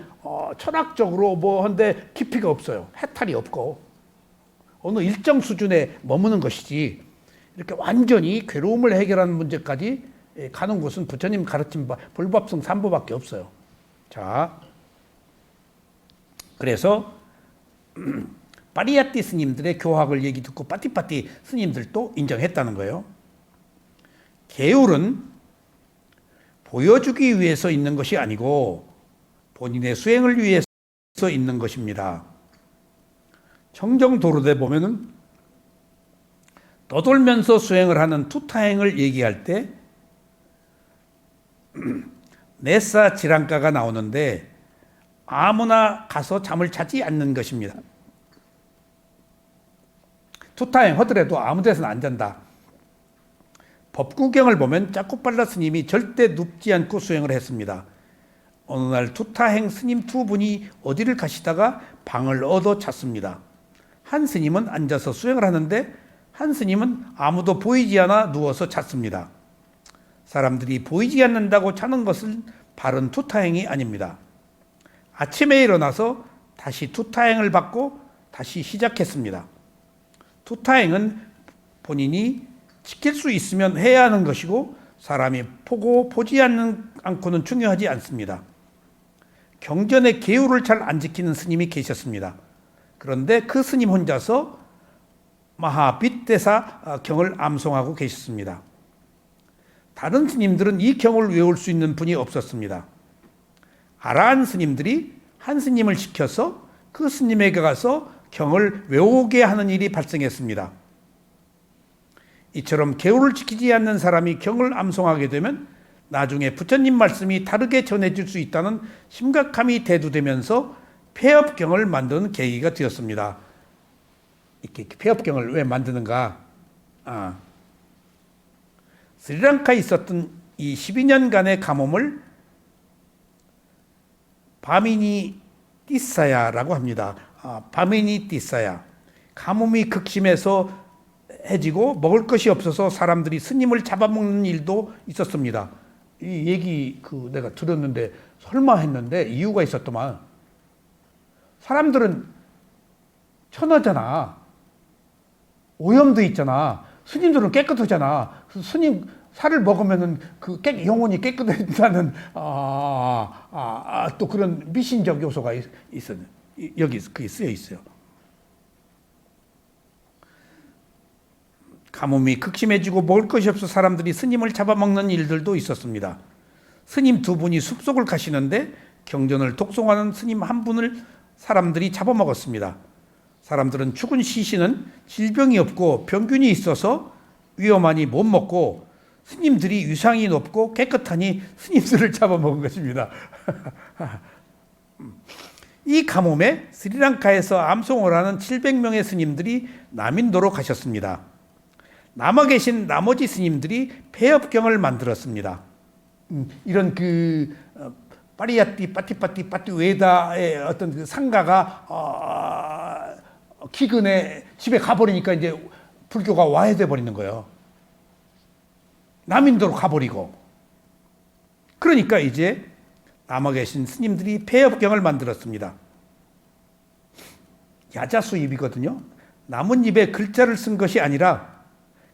철학적으로 뭐 한데 깊이가 없어요. 해탈이 없고 어느 일정 수준에 머무는 것이지 이렇게 완전히 괴로움을 해결하는 문제까지 가는 곳은 부처님 가르친 바 불법성 삼보밖에 없어요. 자, 그래서 파리야티 스님들의 교학을 얘기 듣고 빠띠빠띠 스님들도 인정했다는 거예요. 계율은 보여주기 위해서 있는 것이 아니고 본인의 수행을 위해서 있는 것입니다. 청정도로대 보면은 떠돌면서 수행을 하는 투타행을 얘기할 때 네사 지랑가가 나오는데 아무나 가서 잠을 자지 않는 것입니다. 투타행 하더라도 아무 데서는 안 잔다. 법구경을 보면 짜꾸빨라 스님이 절대 눕지 않고 수행을 했습니다. 어느 날 투타행 스님 두 분이 어디를 가시다가 방을 얻어 잤습니다. 한 스님은 앉아서 수행을 하는데 한 스님은 아무도 보이지 않아 누워서 잤습니다. 사람들이 보이지 않는다고 자는 것은 바른 투타행이 아닙니다. 아침에 일어나서 다시 투타행을 받고 다시 시작했습니다. 투타행은 본인이 지킬 수 있으면 해야 하는 것이고 사람이 보고 보지 않고는 중요하지 않습니다. 경전의 계율을 잘 안 지키는 스님이 계셨습니다. 그런데 그 스님 혼자서 마하빗대사 경을 암송하고 계셨습니다. 다른 스님들은 이 경을 외울 수 있는 분이 없었습니다. 아라한 스님들이 한 스님을 시켜서 그 스님에게 가서 경을 외우게 하는 일이 발생했습니다. 이처럼 계율을 지키지 않는 사람이 경을 암송하게 되면 나중에 부처님 말씀이 다르게 전해질 수 있다는 심각함이 대두되면서 폐업경을 만드는 계기가 되었습니다. 이렇게 폐업경을 왜 만드는가? 스리랑카에 있었던 이 12년간의 가뭄을 바미니 띠사야라고 합니다. 바미니 띠사야. 가뭄이 극심해서 해지고 먹을 것이 없어서 사람들이 스님을 잡아먹는 일도 있었습니다. 이 얘기 내가 들었는데 설마 했는데 이유가 있었더만. 사람들은 천하잖아. 오염도 있잖아. 스님들은 깨끗하잖아. 스님 살을 먹으면은 영혼이 깨끗해진다는 또 그런 미신적 요소가 있어요. 여기 그게 쓰여 있어요. 가뭄이 극심해지고 먹을 것이 없어 사람들이 스님을 잡아먹는 일들도 있었습니다. 스님 두 분이 숲속을 가시는데 경전을 독송하는 스님 한 분을 사람들이 잡아먹었습니다. 사람들은 죽은 시신은 질병이 없고 병균이 있어서 위험하니 못 먹고 스님들이 위상이 높고 깨끗하니 스님들을 잡아먹은 것입니다. 이 가뭄에 스리랑카에서 암송을 하는 700명의 스님들이 남인도로 가셨습니다. 남아 계신 나머지 스님들이 폐업경을 만들었습니다. 이런 파리야띠 빠띠빠띠 빠띠 외다의 어떤 그 상가가 기근에 집에 가버리니까 이제 불교가 와해돼 버리는 거예요. 남인도로 가버리고. 그러니까 이제 남아 계신 스님들이 폐업경을 만들었습니다. 야자수입이거든요. 나뭇잎에 글자를 쓴 것이 아니라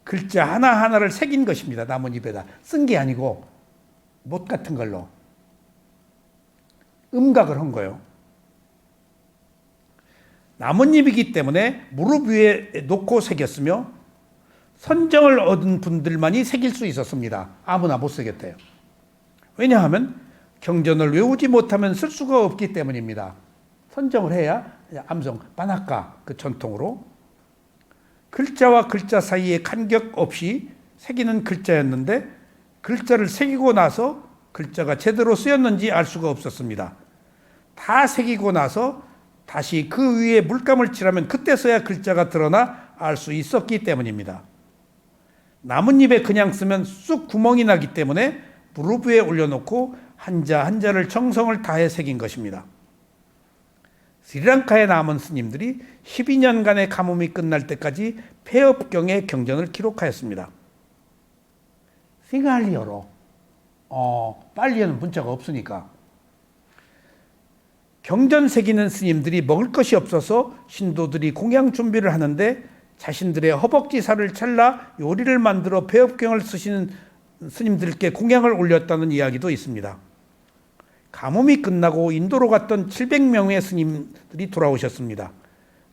글자 하나하나를 새긴 것입니다. 나뭇잎에다. 쓴 게 아니고 못 같은 걸로. 음각을 한 거예요. 나뭇잎이기 때문에 무릎 위에 놓고 새겼으며 선정을 얻은 분들만이 새길 수 있었습니다. 아무나 못 새겼대요. 왜냐하면 경전을 외우지 못하면 쓸 수가 없기 때문입니다. 선정을 해야 암송, 빠나까 그 전통으로 글자와 글자 사이에 간격 없이 새기는 글자였는데 글자를 새기고 나서 글자가 제대로 쓰였는지 알 수가 없었습니다. 다 새기고 나서 다시 그 위에 물감을 칠하면 그때서야 글자가 드러나 알 수 있었기 때문입니다. 나뭇잎에 그냥 쓰면 쑥 구멍이 나기 때문에 무릎 위에 올려놓고 한자 한자를 정성을 다해 새긴 것입니다. 스리랑카에 남은 스님들이 12년간의 가뭄이 끝날 때까지 폐업경의 경전을 기록하였습니다. 싱할리어로 빨리에는 문자가 없으니까 경전 새기는 스님들이 먹을 것이 없어서 신도들이 공양 준비를 하는데 자신들의 허벅지 살을 잘라 요리를 만들어 폐업경을 쓰시는 스님들께 공양을 올렸다는 이야기도 있습니다. 가뭄이 끝나고 인도로 갔던 700명의 스님들이 돌아오셨습니다.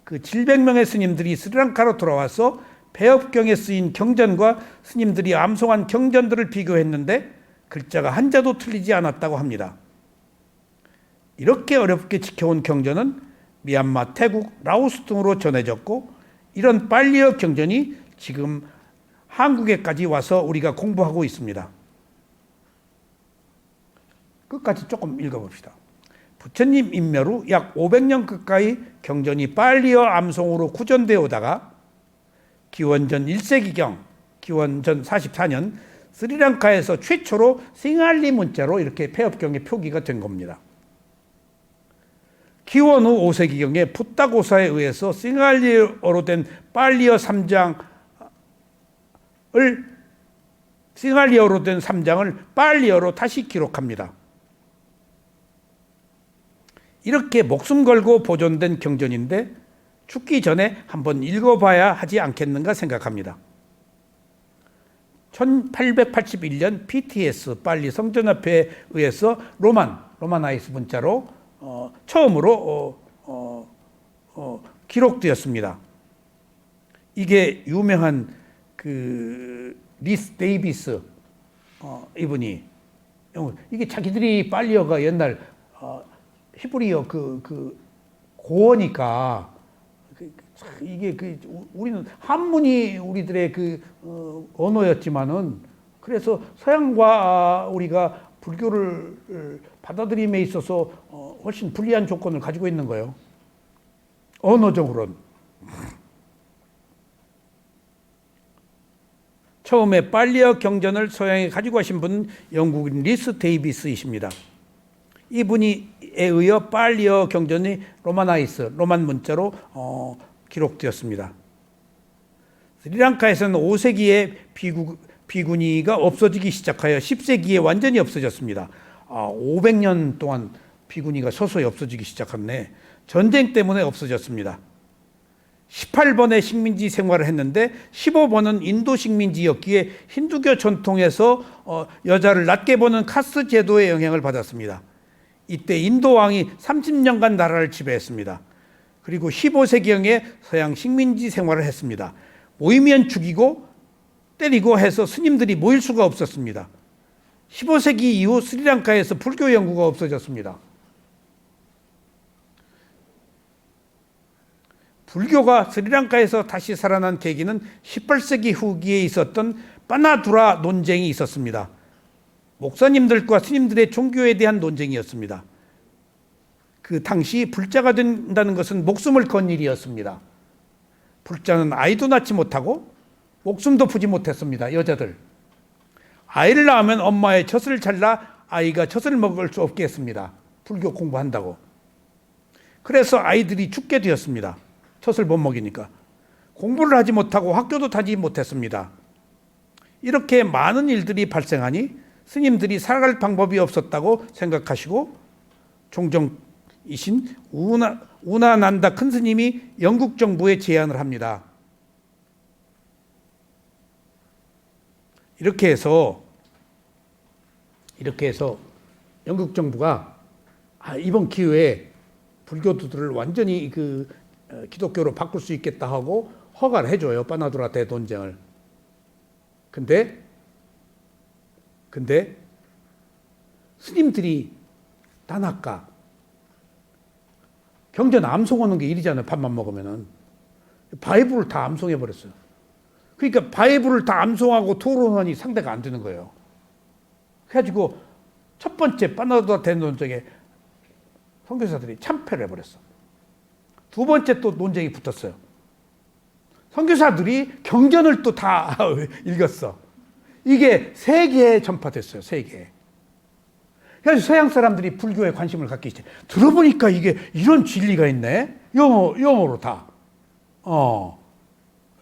그 700명의 스님들이 스리랑카로 돌아와서 폐업경에 쓰인 경전과 스님들이 암송한 경전들을 비교했는데 글자가 한자도 틀리지 않았다고 합니다. 이렇게 어렵게 지켜온 경전은 미얀마, 태국, 라오스 등으로 전해졌고 이런 빨리어 경전이 지금 한국에까지 와서 우리가 공부하고 있습니다. 끝까지 조금 읽어봅시다. 부처님 인멸 후 약 500년 가까이 경전이 빨리어 암송으로 구전되어 오다가 기원전 1세기경, 기원전 44년 스리랑카에서 최초로 싱할리 문자로 이렇게 폐업경에 표기가 된 겁니다. 기원 후 5세기경에 푸타고사에 의해서 싱할리어로 된 빨리어 3장을 빨리어로 다시 기록합니다. 이렇게 목숨 걸고 보존된 경전인데 죽기 전에 한번 읽어봐야 하지 않겠는가 생각합니다. 1881년 PTS 빨리 성전협회에 의해서 로마나이스 문자로 처음으로 기록되었습니다. 이게 유명한 그 리스 데이비스 이분이 이게 자기들이 빨리어가 옛날 히브리어 그 고어니까 이게 우리는 한문이 우리들의 언어였지만은 그래서 서양과 우리가 불교를 받아들임에 있어서 훨씬 불리한 조건을 가지고 있는 거예요. 언어적으로는. 처음에 빨리어 경전을 서양에 가지고 가신 분은 영국인 리스 데이비스이십니다. 이분에 의해 빨리어 경전이 로만 문자로 기록되었습니다. 스리랑카에서는 5세기에 비구니가 없어지기 시작하여 10세기에 완전히 없어졌습니다. 500년 동안 비구니가 서서히 없어지기 시작했네. 전쟁 때문에 없어졌습니다. 18번의 식민지 생활을 했는데 15번은 인도 식민지였기에 힌두교 전통에서 여자를 낮게 보는 카스트 제도의 영향을 받았습니다. 이때 인도 왕이 30년간 나라를 지배했습니다. 그리고 15세기경에 서양 식민지 생활을 했습니다. 모이면 죽이고 때리고 해서 스님들이 모일 수가 없었습니다. 15세기 이후 스리랑카에서 불교 연구가 없어졌습니다. 불교가 스리랑카에서 다시 살아난 계기는 18세기 후기에 있었던 빠나두라 논쟁이 있었습니다. 목사님들과 스님들의 종교에 대한 논쟁이었습니다. 그 당시 불자가 된다는 것은 목숨을 건 일이었습니다. 불자는 아이도 낳지 못하고 목숨도 푸지 못했습니다. 여자들. 아이를 낳으면 엄마의 젖을 잘라 아이가 젖을 먹을 수 없게 했습니다. 불교 공부한다고. 그래서 아이들이 죽게 되었습니다. 젖을 못 먹이니까. 공부를 하지 못하고 학교도 다니지 못했습니다. 이렇게 많은 일들이 발생하니 스님들이 살아갈 방법이 없었다고 생각하시고 종정이신 우나난다 큰 스님이 영국 정부에 제안을 합니다. 이렇게 해서 영국 정부가 이번 기회에 불교도들을 완전히 기독교로 바꿀 수 있겠다 하고 허가를 해줘요. 빠나두라 대논쟁을. 근데 스님들이 단학가 경전 암송하는 게 일이잖아요. 밥만 먹으면은. 바이블을 다 암송해 버렸어요. 그러니까 바이블을 다 암송하고 토론하니 상대가 안 되는 거예요. 그래가지고 첫 번째 빠나두라 대논쟁에 선교사들이 참패를 해버렸어. 두 번째 또 논쟁이 붙었어요. 선교사들이 경전을 또 다 읽었어. 이게 세계에 전파됐어요. 세계에. 그래서 서양 사람들이 불교에 관심을 갖기 시작해. 들어보니까 이게 이런 진리가 있네. 영어로 다.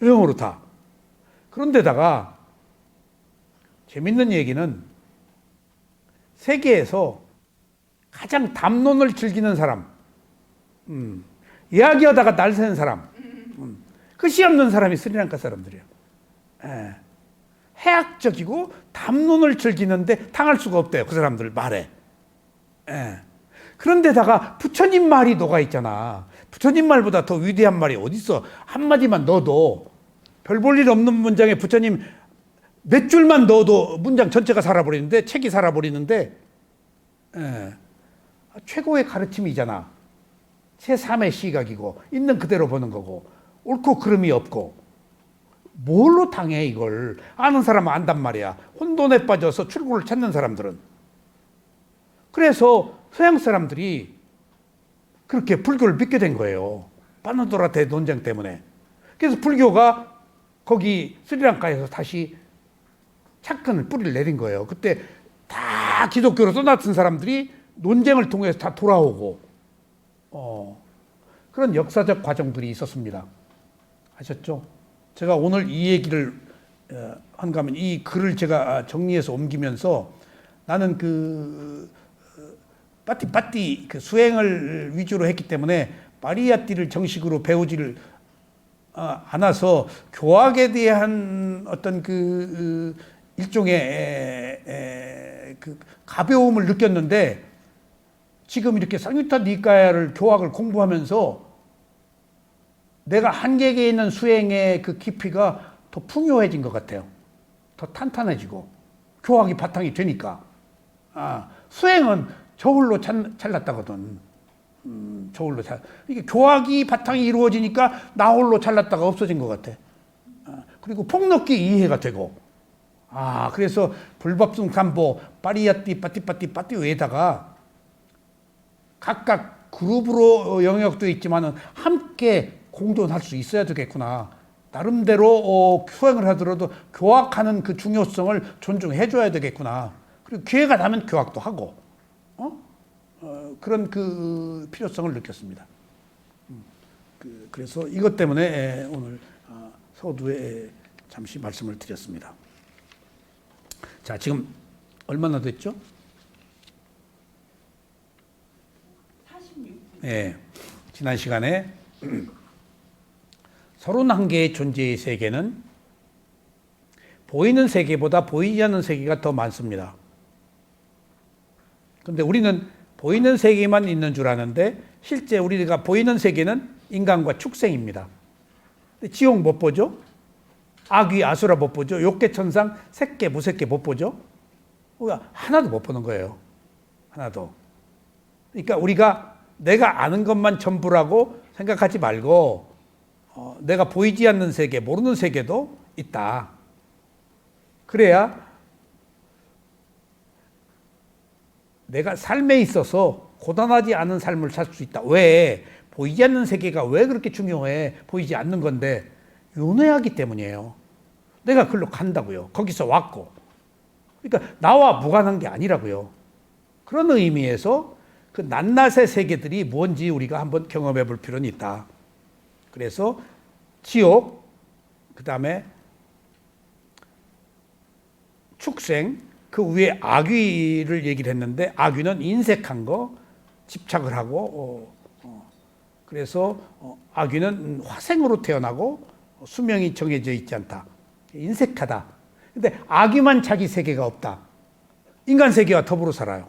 영어로 다. 그런데다가 재밌는 얘기는 세계에서 가장 담론을 즐기는 사람, 이야기하다가 날 새는 사람, 끝이 없는 사람이 스리랑카 사람들이에요. 해학적이고 담론을 즐기는데 당할 수가 없대요. 그 사람들 말에. 그런데다가 부처님 말이 녹아 있잖아. 부처님 말보다 더 위대한 말이 어디 있어. 한마디만 넣어도 별 볼 일 없는 문장에 부처님 몇 줄만 넣어도 문장 전체가 살아버리는데, 책이 살아버리는데, 최고의 가르침이잖아. 제3의 시각이고 있는 그대로 보는 거고 옳고 그름이 없고. 뭘로 당해 이걸. 아는 사람은 안단 말이야. 혼돈에 빠져서 출구를 찾는 사람들은. 그래서 서양 사람들이 그렇게 불교를 믿게 된 거예요. 파나도라테 논쟁 때문에. 그래서 불교가 거기 스리랑카에서 다시 착근을 뿌리를 내린 거예요. 그때 다 기독교로 떠났던 사람들이 논쟁을 통해서 다 돌아오고 그런 역사적 과정들이 있었습니다. 아셨죠? 제가 오늘 이 얘기를 한가 하면 이 글을 제가 정리해서 옮기면서 나는 그 빠띠빠띠 그 수행을 위주로 했기 때문에 파리야띠를 정식으로 배우지를 않아서 교학에 대한 어떤 그 일종의 그 가벼움을 느꼈는데 지금 이렇게 상유타 니까야를 교학을 공부하면서 내가 한계에 있는 수행의 그 깊이가 더 풍요해진 것 같아요. 더 탄탄해지고 교학이 바탕이 되니까. 수행은 저울로 잘났다거든. 저울로 이게 교학이 바탕이 이루어지니까 나홀로 잘났다가 없어진 것 같아. 그리고 폭넓게 이해가 되고. 그래서 불법승 삼보 파리야띠 빠띠빠띠 외에다가 각각 그룹으로 영역도 있지만은 함께 공존할 수 있어야 되겠구나. 나름대로 수행을 하더라도 교학하는 그 중요성을 존중해줘야 되겠구나. 그리고 기회가 나면 교학도 하고, 그런 그 필요성을 느꼈습니다. 그래서 이것 때문에 오늘 서두에 잠시 말씀을 드렸습니다. 자, 지금 얼마나 됐죠? 46분. 네, 지난 시간에 31개의 존재의 세계는 보이는 세계보다 보이지 않는 세계가 더 많습니다. 그런데 우리는 보이는 세계만 있는 줄 아는데 실제 우리가 보이는 세계는 인간과 축생입니다. 지옥 못 보죠? 악귀 아수라 못 보죠? 욕계천상 색계 무색계 못 보죠? 우리가 하나도 못 보는 거예요. 하나도. 그러니까 우리가 내가 아는 것만 전부라고 생각하지 말고 내가 보이지 않는 세계, 모르는 세계도 있다. 그래야 내가 삶에 있어서 고단하지 않은 삶을 살 수 있다. 왜? 보이지 않는 세계가 왜 그렇게 중요해? 보이지 않는 건데 윤회하기 때문이에요. 내가 글로 간다고요. 거기서 왔고. 그러니까 나와 무관한 게 아니라고요. 그런 의미에서 그 낱낱의 세계들이 뭔지 우리가 한번 경험해 볼 필요는 있다. 그래서 지옥, 그 다음에 축생, 그 위에 악귀를 얘기를 했는데 악귀는 인색한 거, 집착을 하고 그래서 악귀는 화생으로 태어나고 수명이 정해져 있지 않다. 인색하다. 근데 악귀만 자기 세계가 없다. 인간 세계와 더불어 살아요.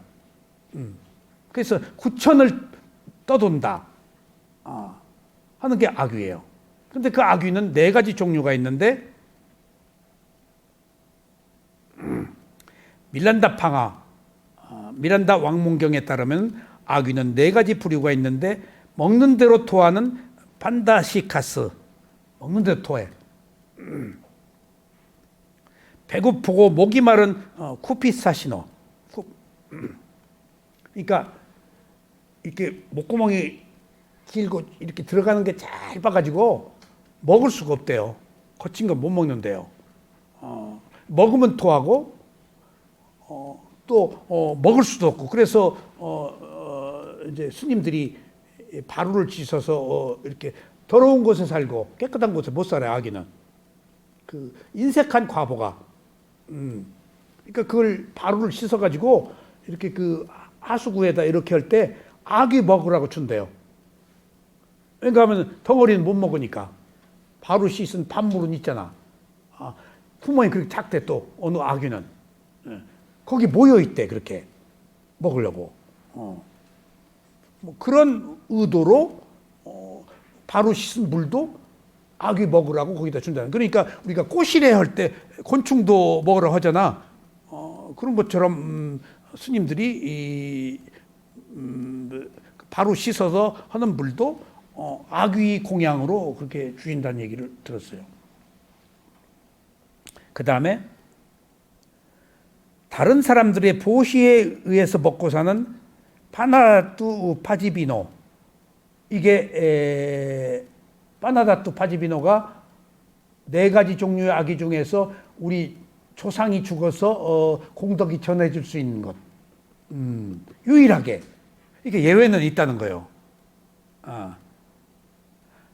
그래서 구천을 떠돈다 하는 게 악귀예요. 그런데 그 악귀는 4가지 종류가 있는데 밀란다 팡아, 미란다 왕몽경에 따르면 악귀는 4가지 부류가 있는데 먹는 대로 토하는 판다시카스, 먹는 대로 토해. 배고프고 목이 마른 쿠피사시노. 그러니까 이렇게 목구멍이 길고 이렇게 들어가는 게 짧아가지고 먹을 수가 없대요. 거친 거 못 먹는데요. 먹으면 토하고 또 먹을 수도 없고 그래서 이제 스님들이 바루를 씻어서 이렇게 더러운 곳에 살고 깨끗한 곳에 못 살아요. 아기는 그 인색한 과보가 그러니까 그걸 바루를 씻어가지고 이렇게 그 하수구에다 이렇게 할 때 아기 먹으라고 준대요. 그러니까 하면 덩어리는 못 먹으니까 바로 씻은 밥물은 있잖아. 구멍이 그렇게 작대 또 어느 아기는 거기 모여 있대 그렇게 먹으려고. 뭐 그런 의도로 바로 씻은 물도 아기 먹으라고 거기다 준다는. 그러니까 우리가 꼬시래 할 때 곤충도 먹으라 하잖아. 그런 것처럼 스님들이 바로 씻어서 하는 물도 아귀 공양으로 그렇게 주인다는 얘기를 들었어요. 그 다음에 다른 사람들의 보시에 의해서 먹고 사는 파나뚜 파지비노, 이게 바나다투 파지비노가 4가지 종류의 아기 중에서 우리 조상이 죽어서 공덕이 전해질 수 있는 것. 유일하게. 이게 예외는 있다는 거예요.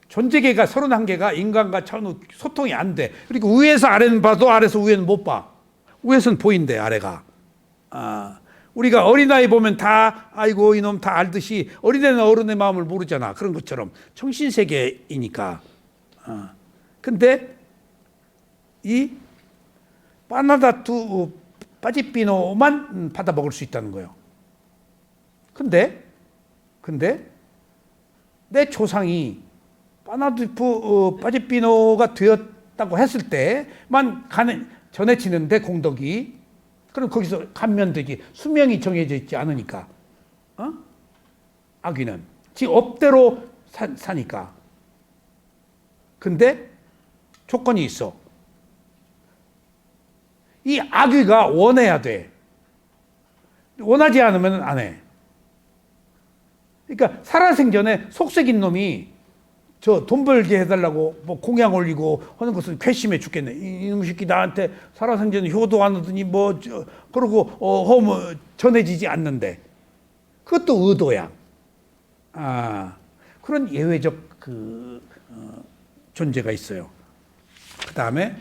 존재계가 31개가 인간과 차원의 소통이 안 돼. 그리고 위에서 아래는 봐도 아래에서 위에는 못 봐. 위에서는 보인대, 아래가. 우리가 어린아이 보면 다 아이고 이놈 다 알듯이 어린애는 어른의 마음을 모르잖아. 그런 것처럼 정신세계이니까. 근데 이 바나다투 파지피노만 받아먹을 수 있다는 거예요. 근데 내 조상이 바나다투 파지피노가 되었다고 했을 때만 전해지는데 공덕이, 그럼 거기서 감면되기, 수명이 정해져 있지 않으니까, 아귀는 지 업대로 사니까. 근데 조건이 있어. 이 아귀가 원해야 돼. 원하지 않으면 안 해. 그러니까 살아생전에 속색인 놈이 저 돈 벌게 해달라고 뭐 공양 올리고 하는 것은 괘씸해 죽겠네. 이놈 새끼 나한테 살아생전에 효도 안 하더니 그러고 허무 전해지지 않는데, 그것도 의도야. 그런 예외적 존재가 있어요. 그 다음에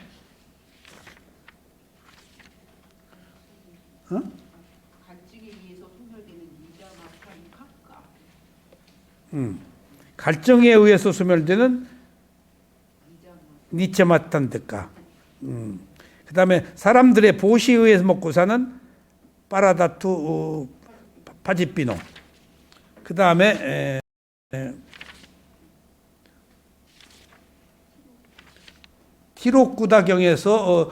갈증에 의해서 소멸되는 이자마탄 각각. 갈증에 의해서 소멸되는 니체마탄 데카. 그 다음에 사람들의 보시에 의해서 먹고 사는 바라다투 파지피노. 그 다음에 티로쿠다경에서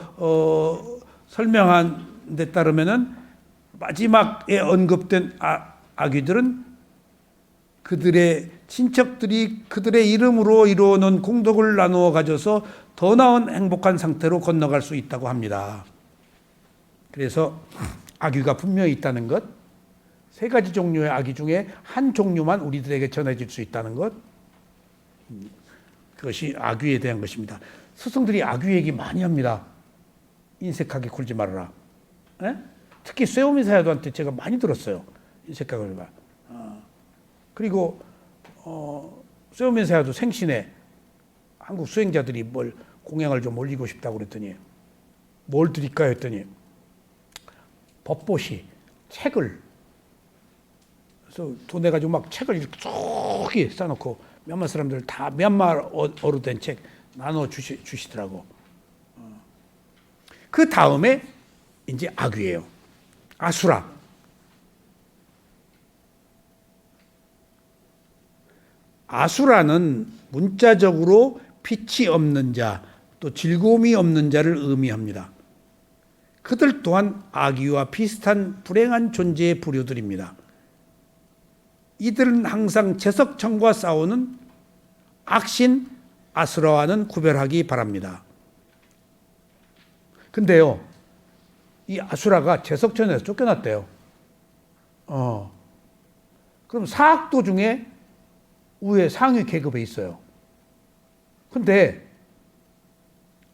설명한 데 따르면은 마지막에 언급된 아귀들은 그들의 친척들이 그들의 이름으로 이루어놓은 공덕을 나누어 가져서 더 나은 행복한 상태로 건너갈 수 있다고 합니다. 그래서 아귀가 분명히 있다는 것, 3가지 종류의 아귀 중에 한 종류만 우리들에게 전해질 수 있다는 것, 그것이 아귀에 대한 것입니다. 스승들이 아귀 얘기 많이 합니다. 인색하게 굴지 말아라. 특히 쇠오미 사야도한테 제가 많이 들었어요. 인색하게 굴지 말아라. 그리고 쇠오미 사야도 생신에 한국 수행자들이 뭘 공양을 좀 올리고 싶다고 그랬더니 뭘 드릴까요 했더니 법보시 책을, 그래서 돈 내가지고 막 책을 이렇게 쭉 쌓아놓고 미얀마 사람들 다 미얀마어로 된 책 나눠 주시더라고. 그 다음에 이제 아귀예요. 아수라. 아수라는 문자적으로 빛이 없는 자, 또 즐거움이 없는 자를 의미합니다. 그들 또한 아귀와 비슷한 불행한 존재의 부류들입니다. 이들은 항상 제석천과 싸우는 악신 아수라와는 구별하기 바랍니다. 근데요, 이 아수라가 제석천에서 쫓겨났대요. 그럼 사악도 중에 위에 상위 계급에 있어요. 근데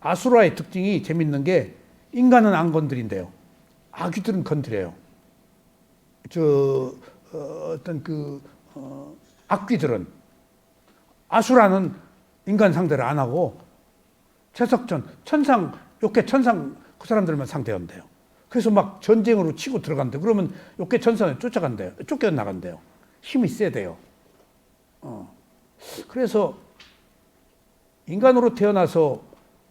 아수라의 특징이 재밌는 게 인간은 안 건드린대요. 아귀들은 건드려요. 악귀들은, 아수라는 인간 상대를 안 하고 채석천, 천상, 욕계 천상 그 사람들만 상대한대요. 그래서 막 전쟁으로 치고 들어간대요. 그러면 욕계 천상에 쫓아간대요. 쫓겨나간대요. 힘이 세대요. 그래서 인간으로 태어나서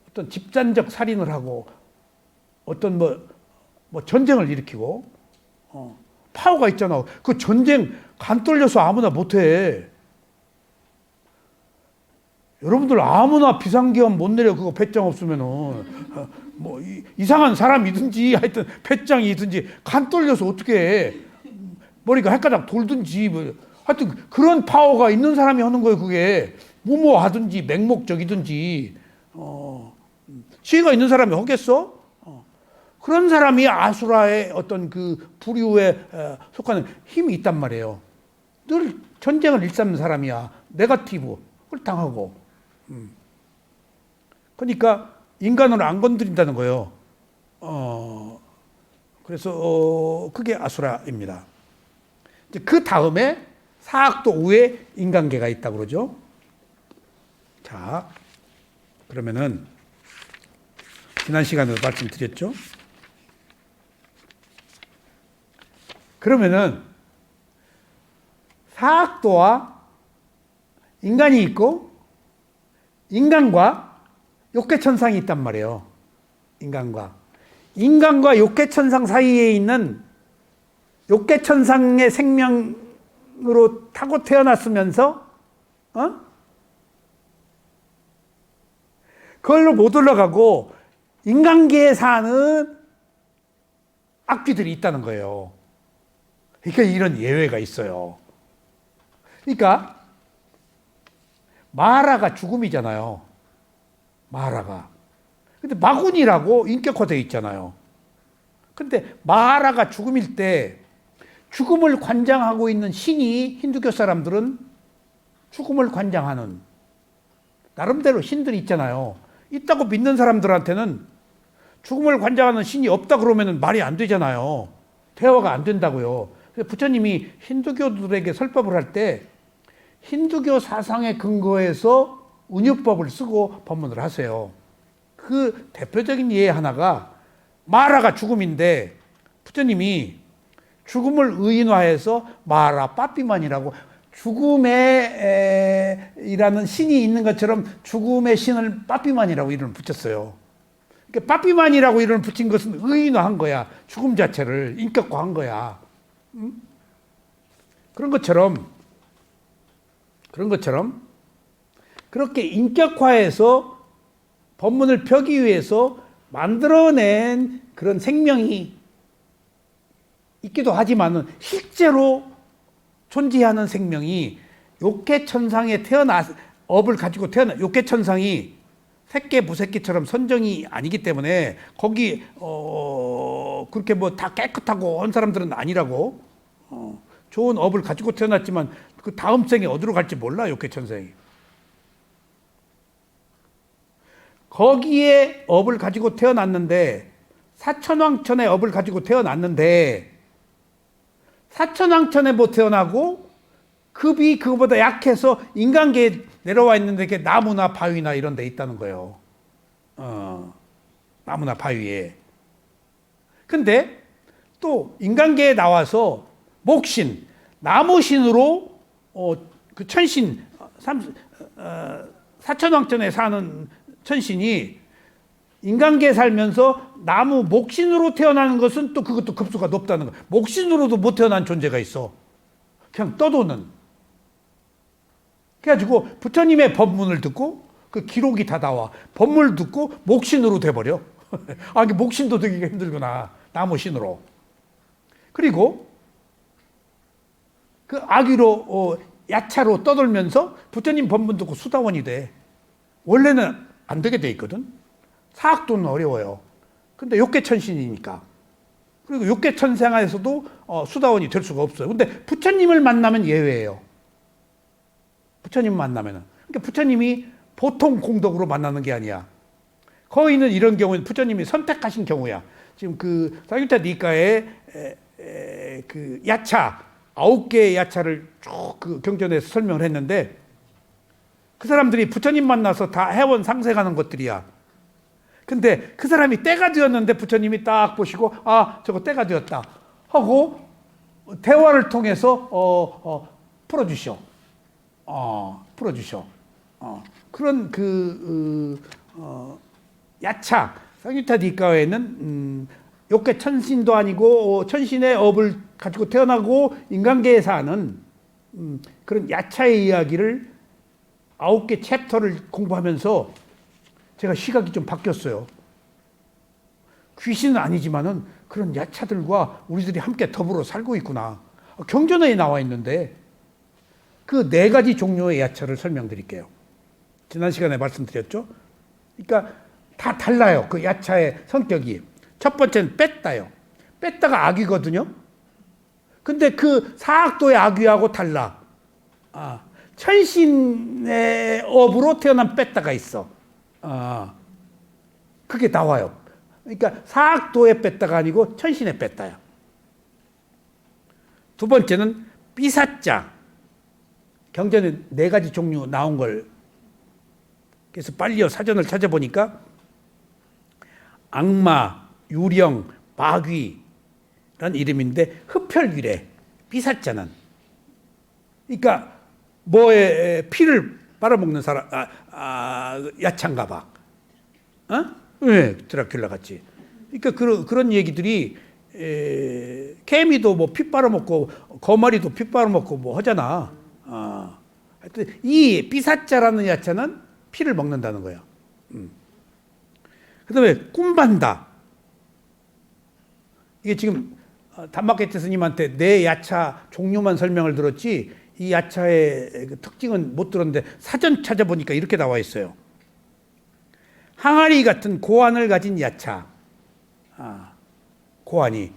어떤 집단적 살인을 하고 어떤 전쟁을 일으키고 파워가 있잖아. 그 전쟁 간 떨려서 아무나 못해. 여러분들 아무나 비상기업 못 내려. 그거 배짱 없으면은 이상한 사람이든지 하여튼 배짱이든지 간 떨려서 어떻게 해. 머리가 헷가닥 돌든지 하여튼 그런 파워가 있는 사람이 하는 거예요. 그게 무모하든지 맹목적이든지 지혜가 있는 사람이 하겠어? 그런 사람이 아수라의 어떤 그 부류에 속하는 힘이 있단 말이에요. 늘 전쟁을 일삼는 사람이야. 네거티브를 당하고. 그러니까 인간을 안 건드린다는 거예요. 그래서 그게 아수라입니다. 이제 그 다음에 사악도 우에 인간계가 있다고 그러죠. 자, 그러면은 지난 시간에도 말씀드렸죠. 그러면은 사악도와 인간이 있고 인간과 욕계천상이 있단 말이에요. 인간과 욕계천상 사이에 있는 욕계천상의 생명으로 타고 태어났으면서 그걸로 못 올라가고 인간계에 사는 악귀들이 있다는 거예요. 그러니까 이런 예외가 있어요. 그러니까 마라가 죽음이잖아요. 마라가. 근데 마군이라고 인격화되어 있잖아요. 근데 마라가 죽음일 때 죽음을 관장하고 있는 신이 힌두교 사람들은 죽음을 관장하는 나름대로 신들이 있잖아요. 있다고 믿는 사람들한테는 죽음을 관장하는 신이 없다 그러면 말이 안 되잖아요. 대화가 안 된다고요. 그래서 부처님이 힌두교들에게 설법을 할 때 힌두교 사상에 근거해서 운유법을 쓰고 법문을 하세요. 그 대표적인 예 하나가 마라가 죽음인데 부처님이 죽음을 의인화해서 마라 빠삐만이라고 죽음에 이라는 신이 있는 것처럼 죽음의 신을 빠삐만이라고 이름을 붙였어요. 그러니까 빠삐만이라고 이름을 붙인 것은 의인화한 거야. 죽음 자체를 인격화한 거야. 그런 것처럼 그렇게 인격화해서 법문을 펴기 위해서 만들어낸 그런 생명이 있기도 하지만은 실제로 존재하는 생명이 욕계천상에 업을 가지고 태어나 욕계천상이 새끼 무새끼처럼 선정이 아니기 때문에 거기 그렇게 뭐 다 깨끗하고 온 사람들은 아니라고 좋은 업을 가지고 태어났지만 그 다음 생에 어디로 갈지 몰라 욕계천상이. 거기에 업을 가지고 태어났는데 사천왕천의 업을 가지고 태어났는데 사천왕천에 못 태어나고 급이 그거보다 약해서 인간계에 내려와 있는데 이렇게 나무나 바위나 이런 데 있다는 거예요. 나무나 바위에. 근데 또 인간계에 나와서 목신, 나무신으로 그 천신, 사천왕천에 사는 천신이 인간계에 살면서 나무 목신으로 태어나는 것은 또 그것도 급수가 높다는 거예요. 목신으로도 못 태어난 존재가 있어. 그냥 떠도는. 그래가지고 부처님의 법문을 듣고 그 기록이 다 나와. 법문을 듣고 목신으로 돼버려. 아, 이게 목신도 되기가 힘들구나. 나무신으로. 그리고 그 아귀로 야차로 떠돌면서 부처님 법문 듣고 수다원이 돼. 원래는 안 되게 돼 있거든. 사악도는 어려워요. 근데 욕계천신이니까. 그리고 욕계천생에서도 수다원이 될 수가 없어요. 근데 부처님을 만나면 예외예요. 부처님 만나면은. 그러니까 부처님이 보통 공덕으로 만나는 게 아니야. 거의는 이런 경우는 부처님이 선택하신 경우야. 지금 그 사유타 니카의 그 야차 9개의 야차를 쭉 그 경전에서 설명을 했는데 그 사람들이 부처님 만나서 다 해원 상생하는 것들이야. 근데 그 사람이 때가 되었는데 부처님이 딱 보시고 아 저거 때가 되었다 하고 대화를 통해서 풀어주셔. 그런 야차 상유타 니카에는 욕계 천신도 아니고 천신의 업을 가지고 태어나고 인간계에 사는 그런 야차의 이야기를 9개 챕터를 공부하면서 제가 시각이 좀 바뀌었어요. 귀신은 아니지만은 그런 야차들과 우리들이 함께 더불어 살고 있구나. 경전에 나와 있는데 그 4가지 종류의 야차를 설명드릴게요. 지난 시간에 말씀드렸죠. 그러니까 다 달라요. 그 야차의 성격이. 첫 번째는 뺐다요. 뺐다가 악이거든요. 근데 그 사악도의 악귀하고 달라. 천신의 업으로 태어난 뺐다가 있어. 그게 나와요. 그러니까 사악도의 뺐다가 아니고 천신의 뺐다야. 두 번째는 삐사자. 경전에 4가지 종류 나온 걸 그래서 빨리요 사전을 찾아보니까 악마, 유령, 마귀라는 이름인데 흡혈귀래. 삐사자는 그러니까 뭐에 피를 빨아먹는 사람 야찬가 봐. 네, 드라큘라 같이. 그러니까 그런 얘기들이 개미도 뭐 피 빨아먹고 거마리도 피 빨아먹고 뭐 하잖아. 하여튼 이 삐사자라는 야채는 피를 먹는다는 거야. 그다음에 꿈반다. 이게 지금 단마케트 스님한테 내 야차 종류만 설명을 들었지 이 야차의 그 특징은 못 들었는데 사전 찾아보니까 이렇게 나와 있어요. 항아리 같은 고안을 가진 야차. 고안이.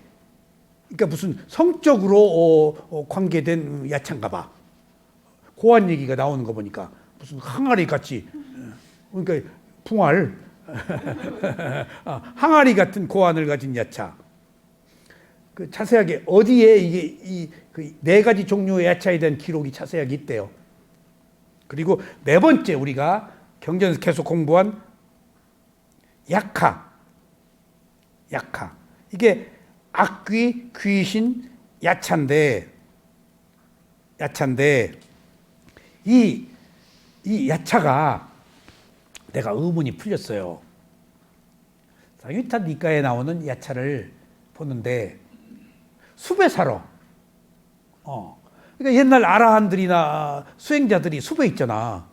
그러니까 무슨 성적으로 관계된 야차인가 봐. 고안 얘기가 나오는 거 보니까 무슨 항아리 같이. 그러니까 풍알. 항아리 같은 고안을 가진 야차. 그 자세하게 어디에 이게 그 4가지 종류의 야차에 대한 기록이 자세하게 있대요. 그리고 4번째 우리가 경전에서 계속 공부한 약하. 이게 악귀, 귀신, 야차인데 이 야차가 내가 의문이 풀렸어요. 상유타 니까에 나오는 야차를 보는데 숲에 살아. 그러니까 옛날 아라한들이나 수행자들이 숲에 있잖아.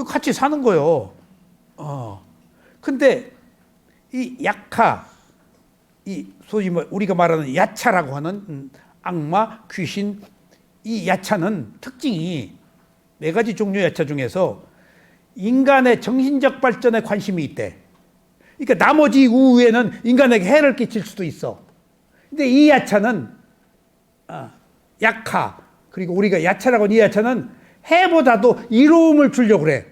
같이 사는 거요. 근데 이 약하, 이 소위 우리가 말하는 야차라고 하는 악마, 귀신, 이 야차는 특징이 4가지 종류의 야차 중에서 인간의 정신적 발전에 관심이 있대. 그러니까 나머지 우에는 인간에게 해를 끼칠 수도 있어. 근데 이 야차는 약하, 그리고 우리가 야차라고 하는 이 야차는 해보다도 이로움을 주려고 그래.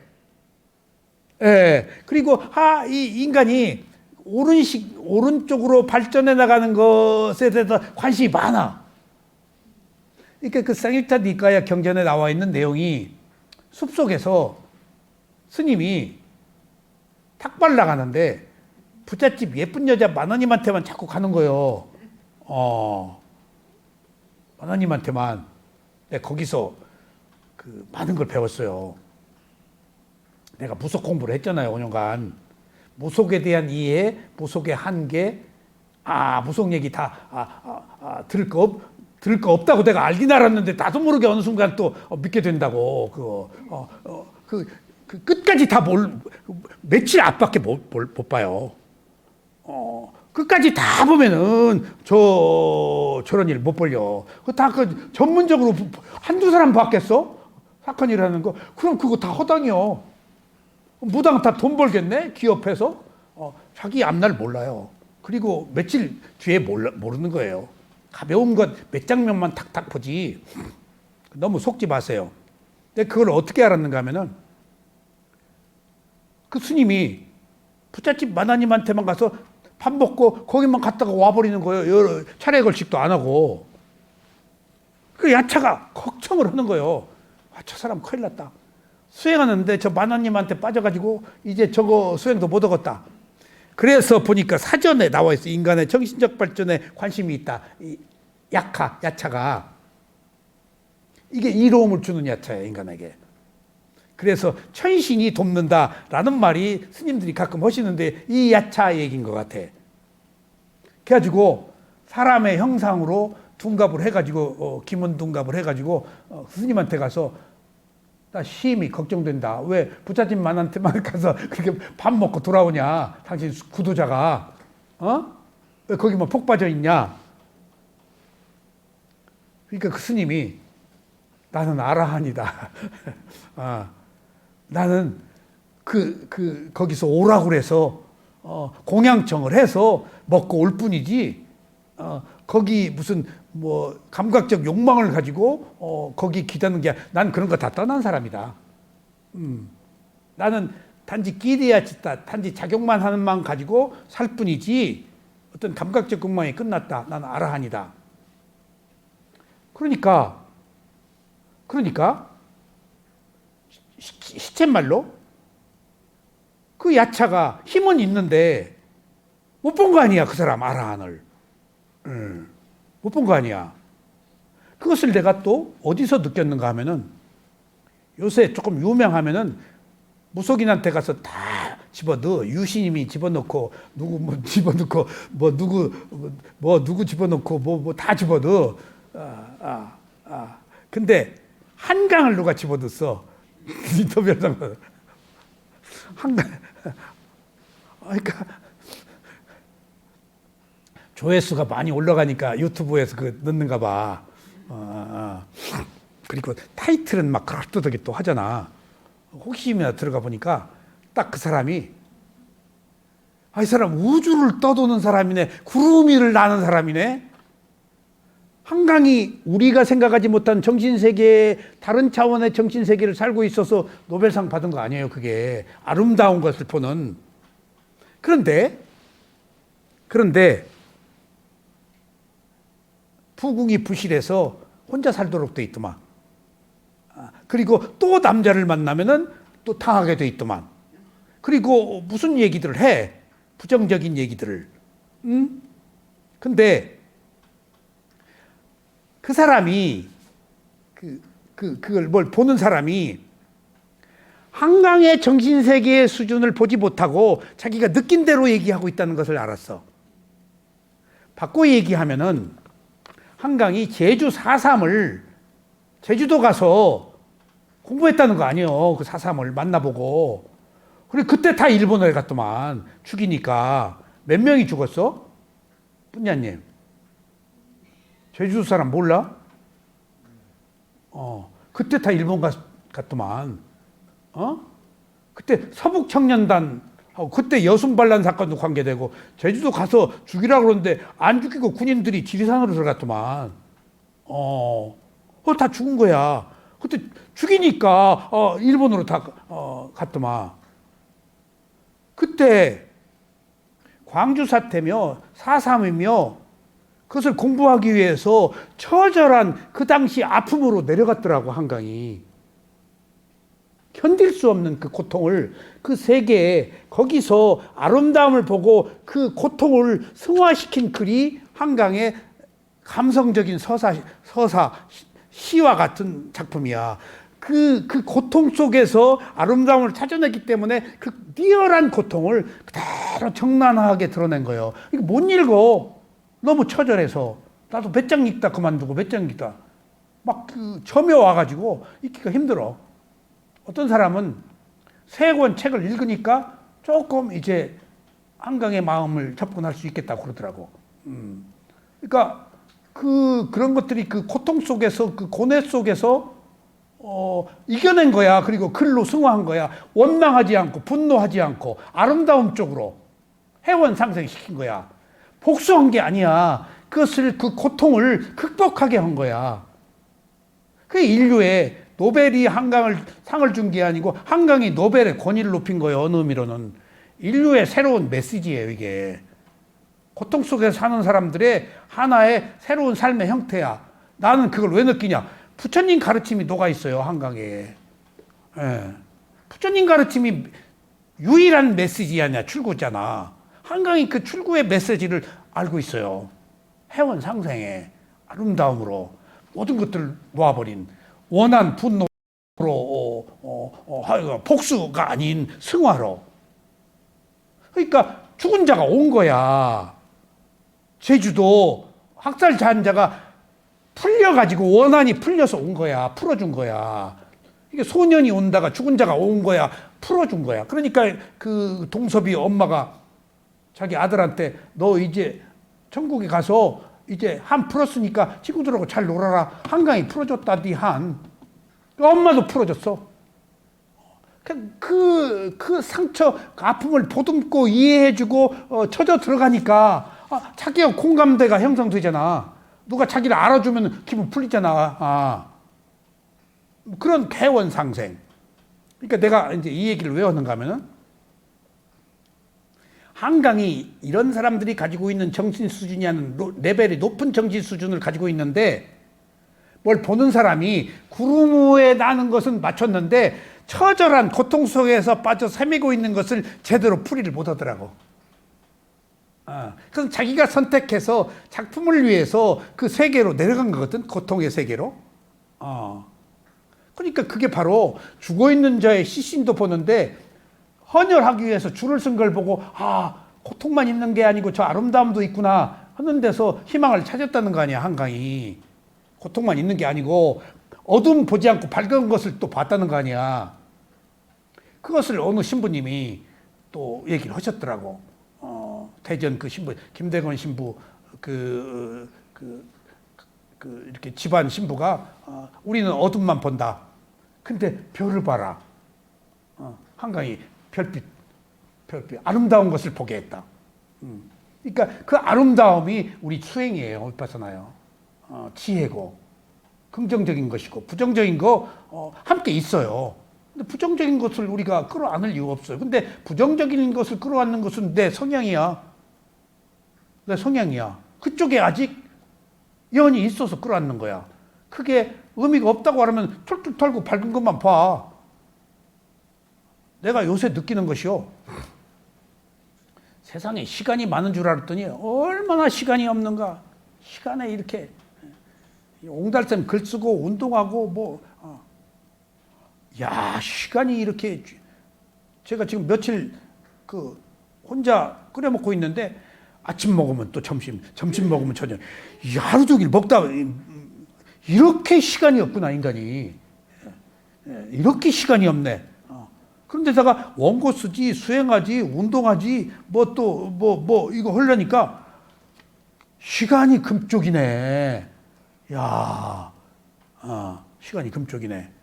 예. 그리고 이 인간이 오른쪽으로 발전해 나가는 것에 대해서 관심이 많아. 그러니까 그 상유타 니까야 경전에 나와 있는 내용이 숲속에서 스님이 탁발 나가는데 부잣집 예쁜 여자 만화님한테만 자꾸 가는 거예요. 만화님한테만. 거기서 그 많은 걸 배웠어요. 내가 무속 공부를 했잖아요, 5년간. 무속에 대한 이해, 무속의 한계, 무속 얘기 다 들을 거 없다고 내가 알긴 알았는데 나도 모르게 어느 순간 또 믿게 된다고. 그 끝까지 다 며칠 앞밖에 못 봐요. 끝까지 다 보면은 저런 일 못 벌려. 다 전문적으로 한두 사람 봤겠어? 사건 일하는 거. 그럼 그거 다 허당이요. 무당 다 돈 벌겠네? 기업해서? 자기 앞날 몰라요. 그리고 며칠 뒤에 모르는 거예요. 가벼운 것 몇 장면만 탁탁 보지. 너무 속지 마세요. 근데 그걸 어떻게 알았는가 하면은 그 스님이 부잣집 마나님한테만 가서 밥 먹고 거기만 갔다가 와버리는 거예요. 여러 차례 걸식도 안 하고. 그 야차가 걱정을 하는 거예요. 저 사람 큰일 났다. 수행하는데 저 마나님한테 빠져가지고 이제 저거 수행도 못 하겠다. 그래서 보니까 사전에 나와 있어. 인간의 정신적 발전에 관심이 있다. 이 야차가. 이게 이로움을 주는 야차예요, 인간에게. 그래서 천신이 돕는다라는 말이 스님들이 가끔 하시는데 이 야차 얘기인 것 같아. 그래가지고 사람의 형상으로 둔갑을 해가지고 기문 둔갑을 해가지고 스님한테 가서 나 심히 걱정된다. 왜 부잣집 만한테만 가서 그렇게 밥 먹고 돌아오냐? 당신 구도자가 왜 거기만 폭 빠져 있냐? 그러니까 그 스님이 나는 아라한이다. 나는 거기서 오라고 그래서 공양청을 해서 먹고 올 뿐이지 거기 무슨 뭐 감각적 욕망을 가지고 거기 기대는 게 난 그런 거 다 떠난 사람이다. 나는 단지 끼리야 짓다. 단지 작용만 하는 마음 가지고 살 뿐이지 어떤 감각적 욕망이 끝났다. 나는 아라한이다. 그러니까 시쳇말로 그 야차가 힘은 있는데 못 본 거 아니야, 그 사람 아라한을. 못 본 거 아니야. 그것을 내가 또 어디서 느꼈는가 하면은 요새 조금 유명하면은 무속인한테 가서 다 집어넣어. 유신님이 집어넣고 누구 뭐 집어넣고 뭐 누구 집어넣고 뭐 다 집어넣어. 근데 한강을 누가 집어넣었어? 인터뷰에서 한강. 그러니까 조회수가 많이 올라가니까 유튜브에서 그 넣는가 봐. 그리고 타이틀은 막 그럴듯하게 또 하잖아. 호기심이나 들어가 보니까 딱 그 사람이 이 사람 우주를 떠도는 사람이네. 구름 위를 나는 사람이네. 한강이 우리가 생각하지 못한 정신세계, 다른 차원의 정신세계를 살고 있어서 노벨상 받은 거 아니에요. 그게 아름다운 것을 보는. 그런데 부궁이 부실해서 혼자 살도록 돼 있더만. 그리고 또 남자를 만나면은 또 당하게 돼 있더만. 그리고 무슨 얘기들을 해. 부정적인 얘기들을. 근데 그 사람이 그걸 뭘 보는 사람이 한강의 정신세계의 수준을 보지 못하고 자기가 느낀 대로 얘기하고 있다는 것을 알았어. 바꿔 얘기하면은 한강이 제주 4.3을 제주도 가서 공부했다는 거 아니에요. 그 4.3을 만나보고. 그리고 그때 다 일본에 갔더만. 죽이니까. 몇 명이 죽었어? 분야님. 제주도 사람 몰라? 그때 다 일본 갔더만. 그때 서북청년단 그때 여순반란 사건도 관계되고 제주도 가서 죽이라고 그러는데 안 죽이고 군인들이 지리산으로 들어갔더만. 다 죽은 거야. 그때 죽이니까 일본으로 다 갔더만. 그때 광주 사태며 4.3이며 그것을 공부하기 위해서 처절한 그 당시 아픔으로 내려갔더라고, 한강이. 견딜 수 없는 그 고통을 그 세계에 거기서 아름다움을 보고 그 고통을 승화시킨 글이 한강의 감성적인 서사 시와 같은 작품이야. 그 고통 속에서 아름다움을 찾아냈기 때문에 그 뛰어난 고통을 그대로 정난하게 드러낸 거예요. 이거 못 읽어. 너무 처절해서. 나도 몇 장 읽다 그만두고 몇 장 읽다. 막 그 점에 와가지고 읽기가 힘들어. 어떤 사람은 3권 책을 읽으니까 조금 이제 한강의 마음을 접근할 수 있겠다고 그러더라고. 그러니까 그런 것들이 그 고통 속에서 그 고뇌 속에서 이겨낸 거야. 그리고 글로 승화한 거야. 원망하지 않고 분노하지 않고 아름다움 쪽으로 회원 상승시킨 거야. 복수한 게 아니야. 그것을 그 고통을 극복하게 한 거야. 그 인류의 노벨이 한강을 상을 준 게 아니고 한강이 노벨의 권위를 높인 거예요. 어느 의미로는. 인류의 새로운 메시지예요, 이게. 고통 속에 사는 사람들의 하나의 새로운 삶의 형태야. 나는 그걸 왜 느끼냐? 부처님 가르침이 녹아 있어요, 한강에. 예. 부처님 가르침이 유일한 메시지 아니야, 출구잖아. 한강이 그 출구의 메시지를 알고 있어요. 회원 상생의 아름다움으로 모든 것들을 놓아버린 원한 분노로 복수가 아닌 승화로. 그러니까 죽은 자가 온 거야. 제주도 학살 자한자가 풀려가지고 원한이 풀려서 온 거야. 풀어준 거야. 이게 소년이 온다가 죽은 자가 온 거야. 풀어준 거야. 그러니까 그 동섭이 엄마가 자기 아들한테 너 이제 천국에 가서 이제 한 풀었으니까 친구들하고 잘 놀아라. 한강이 풀어줬다디 한. 엄마도 풀어줬어. 그 상처, 그 아픔을 보듬고 이해해주고 쳐져 들어가니까 자기가 공감대가 형성되잖아. 누가 자기를 알아주면 기분 풀리잖아. 그런 개원상생. 그러니까 내가 이제 이 얘기를 왜 하는가 하면은, 한강이 이런 사람들이 가지고 있는 정신 수준이 하는 레벨이 높은 정신 수준을 가지고 있는데, 뭘 보는 사람이 구름 위에 나는 것은 맞췄는데 처절한 고통 속에서 빠져 헤매고 있는 것을 제대로 풀이를 못 하더라고. 그래서 자기가 선택해서 작품을 위해서 그 세계로 내려간 거거든. 고통의 세계로. 그러니까 그게 바로 죽어있는 자의 시신도 보는데 헌혈하기 위해서 줄을 쓴 걸 보고 고통만 있는 게 아니고 저 아름다움도 있구나 하는 데서 희망을 찾았다는 거 아니야. 한강이 고통만 있는 게 아니고 어둠 보지 않고 밝은 것을 또 봤다는 거 아니야. 그것을 어느 신부님이 또 얘기를 하셨더라고. 대전 그 신부, 김대건 신부, 이렇게 집안 신부가, 우리는 어둠만 본다. 근데 별을 봐라. 한강이 별빛, 아름다운 것을 보게 했다. 그러니까 그 아름다움이 우리 수행이에요. vipassana요. 지혜고, 긍정적인 것이고, 부정적인 거, 함께 있어요. 근데 부정적인 것을 우리가 끌어안을 이유가 없어요. 근데 부정적인 것을 끌어안는 것은 내 성향이야. 내 성향이야. 그쪽에 아직 연이 있어서 끌어안는 거야. 그게 의미가 없다고 하면 툴툴 털고 밝은 것만 봐. 내가 요새 느끼는 것이요. 세상에 시간이 많은 줄 알았더니 얼마나 시간이 없는가. 시간에 이렇게 옹달샘 글 쓰고 운동하고 시간이 이렇게, 제가 지금 며칠 혼자 끓여 먹고 있는데 아침 먹으면 또 점심 먹으면 저녁, 하루 종일 먹다 이렇게 시간이 없구나 인간이. 이렇게 시간이 없네. 그런데다가 원고 쓰지, 수행하지, 운동하지, 이거 하려니까 시간이 금쪽이네. 시간이 금쪽이네.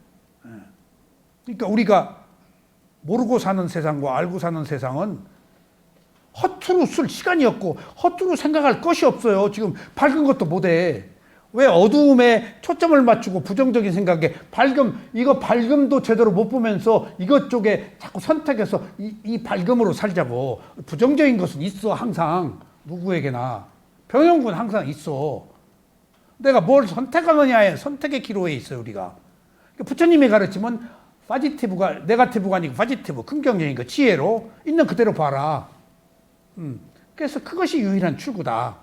그러니까 우리가 모르고 사는 세상과 알고 사는 세상은 허투루 쓸 시간이 없고 허투루 생각할 것이 없어요. 지금 밝은 것도 못해. 왜 어두움에 초점을 맞추고 부정적인 생각에 이거 밝음도 제대로 못 보면서 이것 쪽에 자꾸 선택해서 이 밝음으로 살자고. 부정적인 것은 있어. 항상 누구에게나 병영군 항상 있어. 내가 뭘 선택하느냐에 선택의 기로에 있어요. 우리가 부처님이 가르치면 파지티브가 네가티브가 아니고 파지티브, 긍정적인 거, 지혜로 있는 그대로 봐라. 그래서 그것이 유일한 출구다.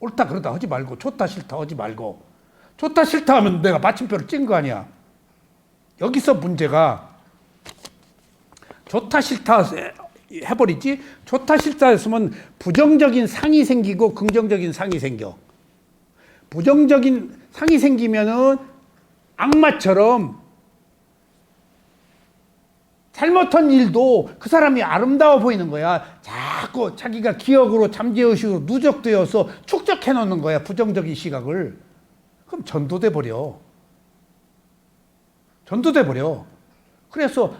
옳다 그러다 하지 말고, 좋다 싫다 하지 말고. 좋다 싫다 하면 내가 마침표를 찍은 거 아니야. 여기서 문제가 좋다 싫다 해버리지. 좋다 싫다 했으면 부정적인 상이 생기고 긍정적인 상이 생겨. 부정적인 상이 생기면은 악마처럼 잘못한 일도 그 사람이 아름다워 보이는 거야. 자꾸 자기가 기억으로 잠재의식으로 누적되어서 축적해 놓는 거야. 부정적인 시각을. 그럼 전도돼 버려. 그래서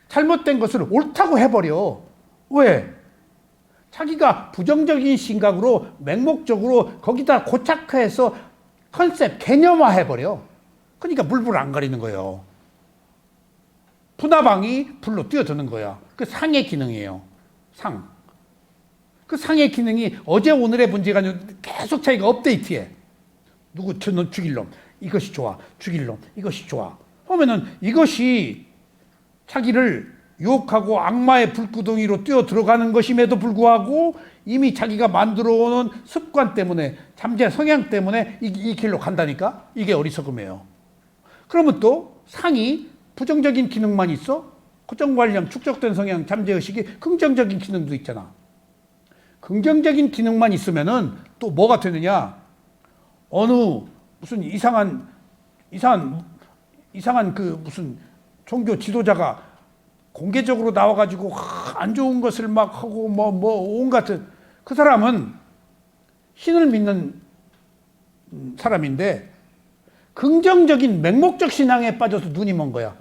잘못된 것을 옳다고 해버려. 왜? 자기가 부정적인 시각으로 맹목적으로 거기다 고착해서 컨셉, 개념화 해버려. 그러니까 물불 안 가리는 거예요. 분화방이 불로 뛰어드는 거야. 그 상의 기능이에요. 상. 그 상의 기능이 어제 오늘의 문제가 아니고 계속 자기가 업데이트해. 누구 너 죽일 놈. 이것이 좋아. 죽일 놈. 이것이 좋아. 하면은 이것이 자기를 유혹하고 악마의 불구덩이로 뛰어 들어가는 것임에도 불구하고 이미 자기가 만들어 오는 습관 때문에, 잠재 성향 때문에 이 길로 간다니까? 이게 어리석음이에요. 그러면 또 상이 부정적인 기능만 있어? 고정관념, 축적된 성향, 잠재의식이 긍정적인 기능도 있잖아. 긍정적인 기능만 있으면은 또 뭐가 되느냐? 어느 무슨 이상한 그 무슨 종교 지도자가 공개적으로 나와가지고 안 좋은 것을 막 하고 온갖, 그 사람은 신을 믿는 사람인데 긍정적인 맹목적 신앙에 빠져서 눈이 먼 거야.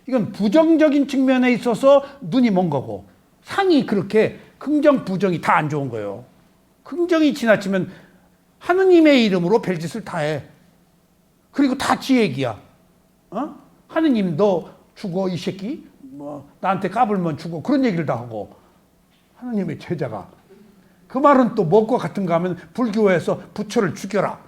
이건 부정적인 측면에 있어서 눈이 먼 거고, 상이 그렇게 긍정, 부정이 다 안 좋은 거예요. 긍정이 지나치면 하느님의 이름으로 별짓을 다 해. 그리고 다 지 얘기야. 하느님 너 죽어 이 새끼? 뭐 나한테 까불면 죽어. 그런 얘기를 다 하고. 하느님의 제자가. 그 말은 또 뭐과 같은가 하면 불교에서 부처를 죽여라.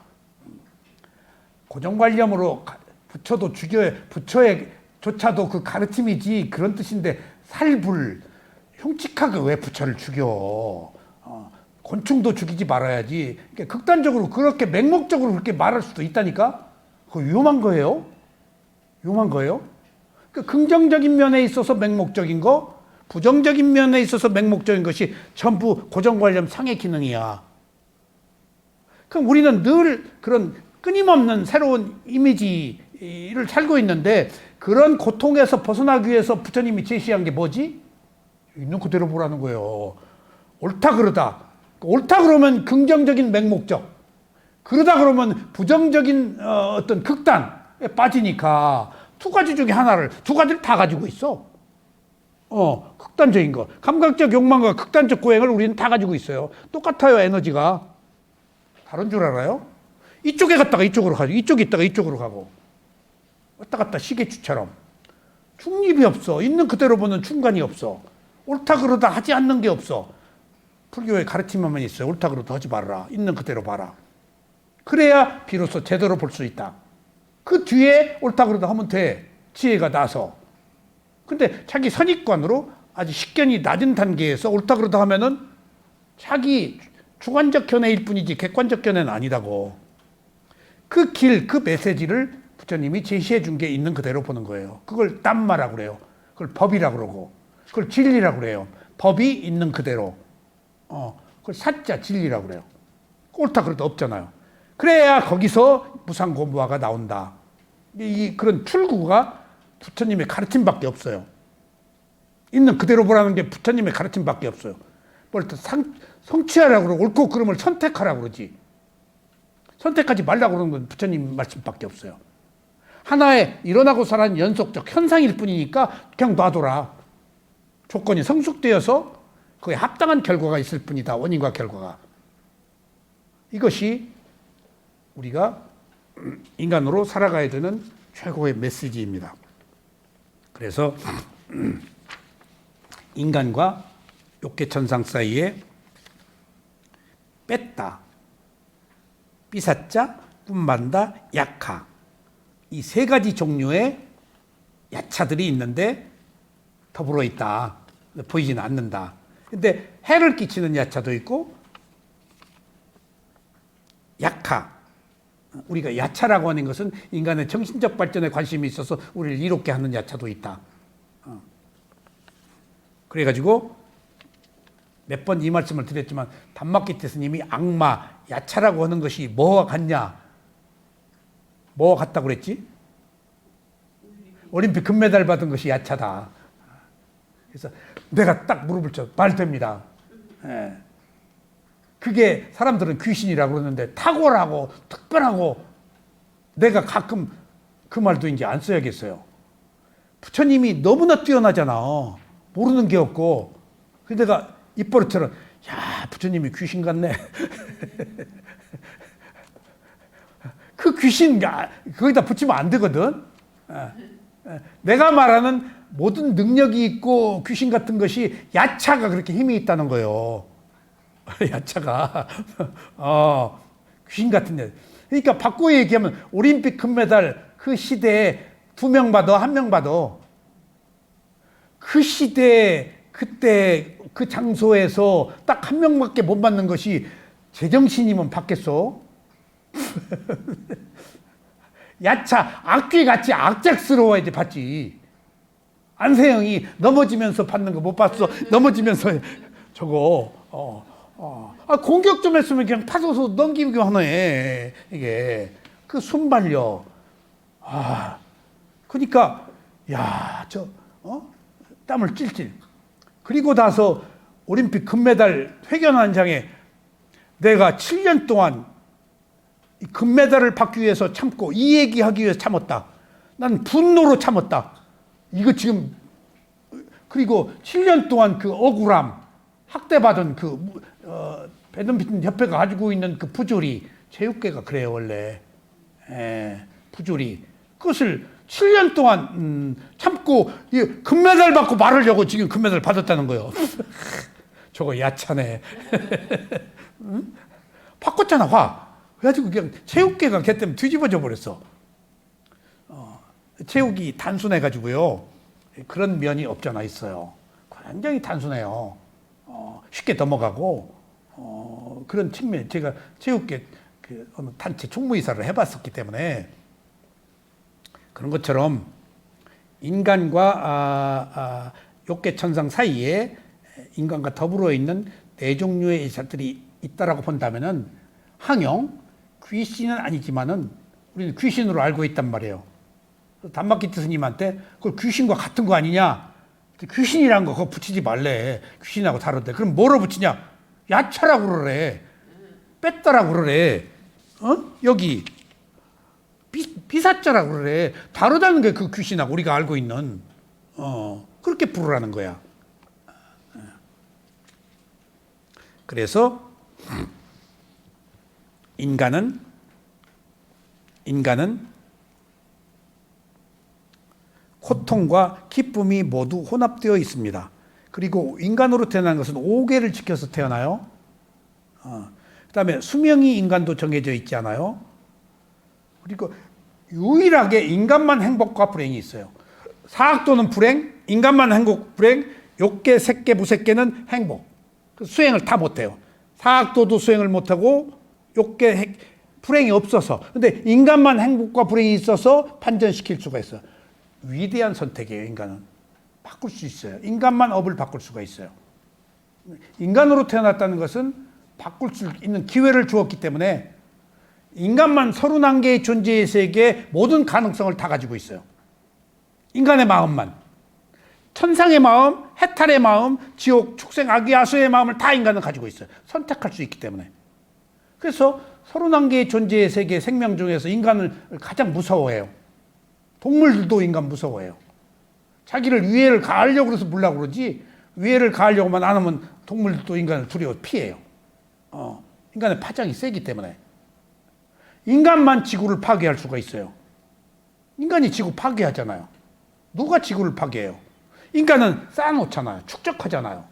고정관념으로 부처도 죽여야, 부처의 조차도 그 가르침이지 그런 뜻인데 살불, 흉측하게 왜 부처를 죽여? 곤충도 죽이지 말아야지. 그러니까 극단적으로 그렇게 맹목적으로 그렇게 말할 수도 있다니까? 그거 위험한 거예요. 위험한 거예요. 그러니까 긍정적인 면에 있어서 맹목적인 거, 부정적인 면에 있어서 맹목적인 것이 전부 고정관념 상의 기능이야. 그럼 우리는 늘 그런 끊임없는 새로운 이미지를 살고 있는데 그런 고통에서 벗어나기 위해서 부처님이 제시한 게 뭐지? 있는 그대로 보라는 거예요. 옳다 그러다. 옳다 그러면 긍정적인 맹목적. 그러다 그러면 부정적인 어떤 극단에 빠지니까 두 가지 중에 하나를, 두 가지를 다 가지고 있어. 극단적인 거. 감각적 욕망과 극단적 고행을 우리는 다 가지고 있어요. 똑같아요, 에너지가. 다른 줄 알아요? 이쪽에 갔다가 이쪽으로 가고, 이쪽에 있다가 이쪽으로 가고. 왔다 갔다 시계추처럼. 중립이 없어. 있는 그대로 보는 중간이 없어. 옳다 그러다 하지 않는 게 없어. 불교의 가르침만 있어요. 옳다 그러다 하지 말아라. 있는 그대로 봐라. 그래야 비로소 제대로 볼 수 있다. 그 뒤에 옳다 그러다 하면 돼. 지혜가 나서. 근데 자기 선입관으로 아주 식견이 낮은 단계에서 옳다 그러다 하면은 자기 주관적 견해일 뿐이지 객관적 견해는 아니다고. 그 길, 그 메시지를 부처님이 제시해 준 게 있는 그대로 보는 거예요. 그걸 땀마라고 그래요. 그걸 법이라고 그러고. 그걸 진리라고 그래요. 법이 있는 그대로. 그걸 사자 진리라고 그래요. 옳다 그러다 없잖아요. 그래야 거기서 무상고무화가 나온다. 그런 출구가 부처님의 가르침밖에 없어요. 있는 그대로 보라는 게 부처님의 가르침밖에 없어요. 뭘 또 성취하라고 그러고 옳고 그름을 선택하라고 그러지. 선택하지 말라고 그러는 건 부처님 말씀밖에 없어요. 하나의 일어나고 사라는 연속적 현상일 뿐이니까 그냥 놔둬라. 조건이 성숙되어서 그에 합당한 결과가 있을 뿐이다. 원인과 결과가. 이것이 우리가 인간으로 살아가야 되는 최고의 메시지입니다. 그래서 인간과 욕계천상 사이에 뺐다, 삐사자, 꿈만다, 약하 이 세 가지 종류의 야차들이 있는데 더불어 있다. 보이지는 않는다. 근데 해를 끼치는 야차도 있고 약하, 우리가 야차라고 하는 것은 인간의 정신적 발전에 관심이 있어서 우리를 이롭게 하는 야차도 있다. 그래가지고 몇 번 이 말씀을 드렸지만 단막기태 스님이 악마, 야차라고 하는 것이 뭐와 같냐? 뭐와 같다고 그랬지? 올림픽 금메달 받은 것이 야차다. 그래서 내가 딱 무릎을 쳐 말됩니다. 예. 그게 사람들은 귀신이라고 그러는데 탁월하고 특별하고 내가 가끔 그 말도 이제 안 써야겠어요. 부처님이 너무나 뛰어나잖아. 모르는 게 없고. 그래서 내가 입버릇처럼 야 부처님이 귀신 같네. 그 귀신 거기다 붙이면 안 되거든. 내가 말하는 모든 능력이 있고 귀신 같은 것이 야차가 그렇게 힘이 있다는 거예요. 야차가 귀신 같은 애. 그러니까 바꿔 얘기하면 올림픽 금메달 그 시대에 2명 받아 1명 받아. 그 시대에 그때 그 장소에서 딱 1명밖에 못 받는 것이 제정신이면 받겠어? 야차 악귀같이 악작스러워야지 받지. 안세영이 넘어지면서 받는 거 못 봤어? 넘어지면서 저거 공격 좀 했으면 그냥 파서서 넘기기만 하네. 이게 그 순발력. 그러니까 땀을 찔찔. 그리고 나서 올림픽 금메달 회견한 장에 내가 7년 동안 금메달을 받기 위해서 참고 이 얘기하기 위해서 참았다. 난 분노로 참았다. 이거 지금 그리고 7년 동안 그 억울함 학대받은 배드민턴 협회가 가지고 있는 그 부조리, 체육계가 그래요, 원래. 부조리. 그것을 7년 동안 참고 금메달 받고 말하려고 지금 금메달 받았다는 거예요. 저거 야차네. 응? 바꿨잖아, 화. 그래가지고 그냥 체육계가 걔 때문에 뒤집어져 버렸어. 체육이 단순해가지고요. 그런 면이 없잖아 있어요. 굉장히 단순해요. 쉽게 넘어가고 그런 측면. 제가 체육계 어느 단체 총무이사를 해봤었기 때문에 그런 것처럼 인간과 욕계천상 사이에 인간과 더불어 있는 네 종류의 이사들이 있다라고 본다면은 항영 귀신은 아니지만은 우리는 귀신으로 알고 있단 말이에요. 단막기트 스님한테 그걸 귀신과 같은 거 아니냐? 귀신이란 거 그거 붙이지 말래. 귀신하고 다른데. 그럼 뭐로 붙이냐? 야차라고 그러래. 뺐다라고 그러래. 여기 비사자라고 그래. 다르다는 게 그 귀신하고 우리가 알고 있는 그렇게 부르라는 거야. 그래서 인간은 고통과 기쁨이 모두 혼합되어 있습니다. 그리고 인간으로 태어난 것은 5계를 지켜서 태어나요. 그다음에 수명이 인간도 정해져 있지 않아요. 그리고 유일하게 인간만 행복과 불행이 있어요. 사악도는 불행, 인간만 행복, 불행, 욕계, 색계, 무색계는 행복. 수행을 다 못해요. 사악도도 수행을 못하고 욕계, 불행이 없어서. 근데 인간만 행복과 불행이 있어서 반전시킬 수가 있어요. 위대한 선택이에요. 인간은 바꿀 수 있어요. 인간만 업을 바꿀 수가 있어요. 인간으로 태어났다는 것은 바꿀 수 있는 기회를 주었기 때문에 인간만 31개의 존재의 세계에 모든 가능성을 다 가지고 있어요. 인간의 마음만. 천상의 마음, 해탈의 마음, 지옥, 축생, 악의, 아수의 마음을 다 인간은 가지고 있어요. 선택할 수 있기 때문에. 그래서 31개의 존재의 세계 생명 중에서 인간을 가장 무서워해요. 동물들도 인간 무서워해요. 자기를 위해를 가하려고 그래서 물라고 그러지 위해를 가하려고만 안 하면 동물들도 인간을 두려워 피해요. 인간의 파장이 세기 때문에. 인간만 지구를 파괴할 수가 있어요. 인간이 지구 파괴하잖아요. 누가 지구를 파괴해요? 인간은 쌓아놓잖아요. 축적하잖아요.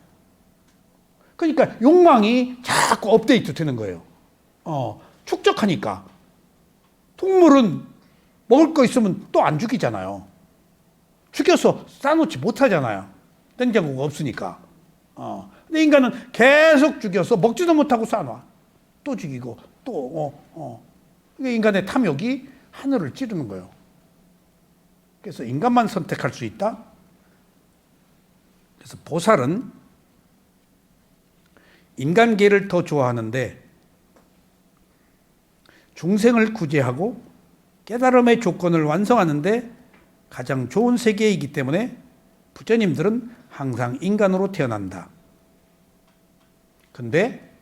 그러니까 욕망이 자꾸 업데이트 되는 거예요. 축적하니까. 동물은 먹을 거 있으면 또 안 죽이잖아요. 죽여서 쌓아놓지 못하잖아요. 냉장고가 없으니까. 근데 인간은 계속 죽여서 먹지도 못하고 쌓아놔. 또 죽이고 또 인간의 탐욕이 하늘을 찌르는 거예요. 그래서 인간만 선택할 수 있다. 그래서 보살은 인간계를 더 좋아하는데 중생을 구제하고 깨달음의 조건을 완성하는데 가장 좋은 세계이기 때문에 부처님들은 항상 인간으로 태어난다. 근데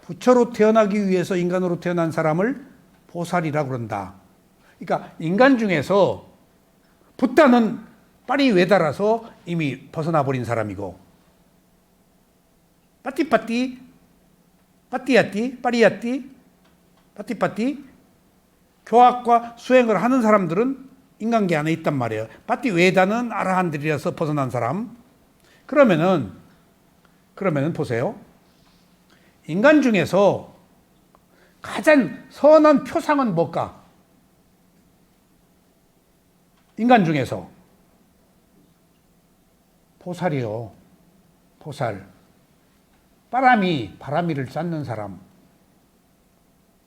부처로 태어나기 위해서 인간으로 태어난 사람을 보살이라고 그런다. 그러니까 인간 중에서 붓다는 빨리 외달아서 이미 벗어나 버린 사람이고 빠띠빠띠, 빠띠야띠, 빠리야띠, 빠띠빠띠 교학과 수행을 하는 사람들은 인간계 안에 있단 말이에요. 빠띠 외다는 아라한들이라서 벗어난 사람. 그러면은 보세요. 인간 중에서 가장 선한 표상은 뭘까? 인간 중에서 보살이요. 보살. 바람이를 쌓는 사람.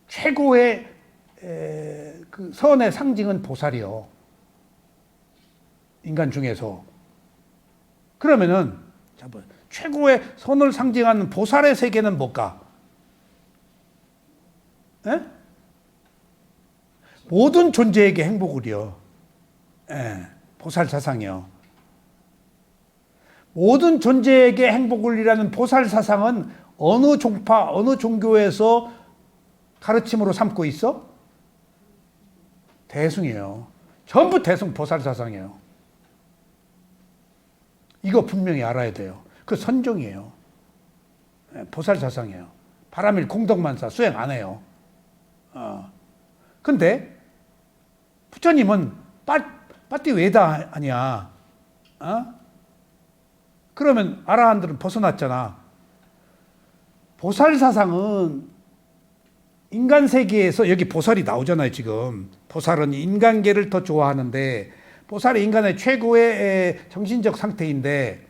최고의 그 선의 상징은 보살이요. 인간 중에서. 그러면은 최고의 선을 상징하는 보살의 세계는 뭘까? 에? 모든 존재에게 행복을요. 보살 사상이요. 모든 존재에게 행복을이라는 보살 사상은 어느 종파, 어느 종교에서 가르침으로 삼고 있어? 대승이에요. 전부 대승 보살 사상이에요. 이거 분명히 알아야 돼요. 그 선종이에요. 보살 사상이에요. 바람일 공덕만사 수행 안 해요. 근데 부처님은 빠띠 외다 아니야. 그러면 아라한들은 벗어났잖아. 보살 사상은 인간 세계에서 여기 보살이 나오잖아요, 지금. 보살은 인간계를 더 좋아하는데, 보살이 인간의 최고의 정신적 상태인데,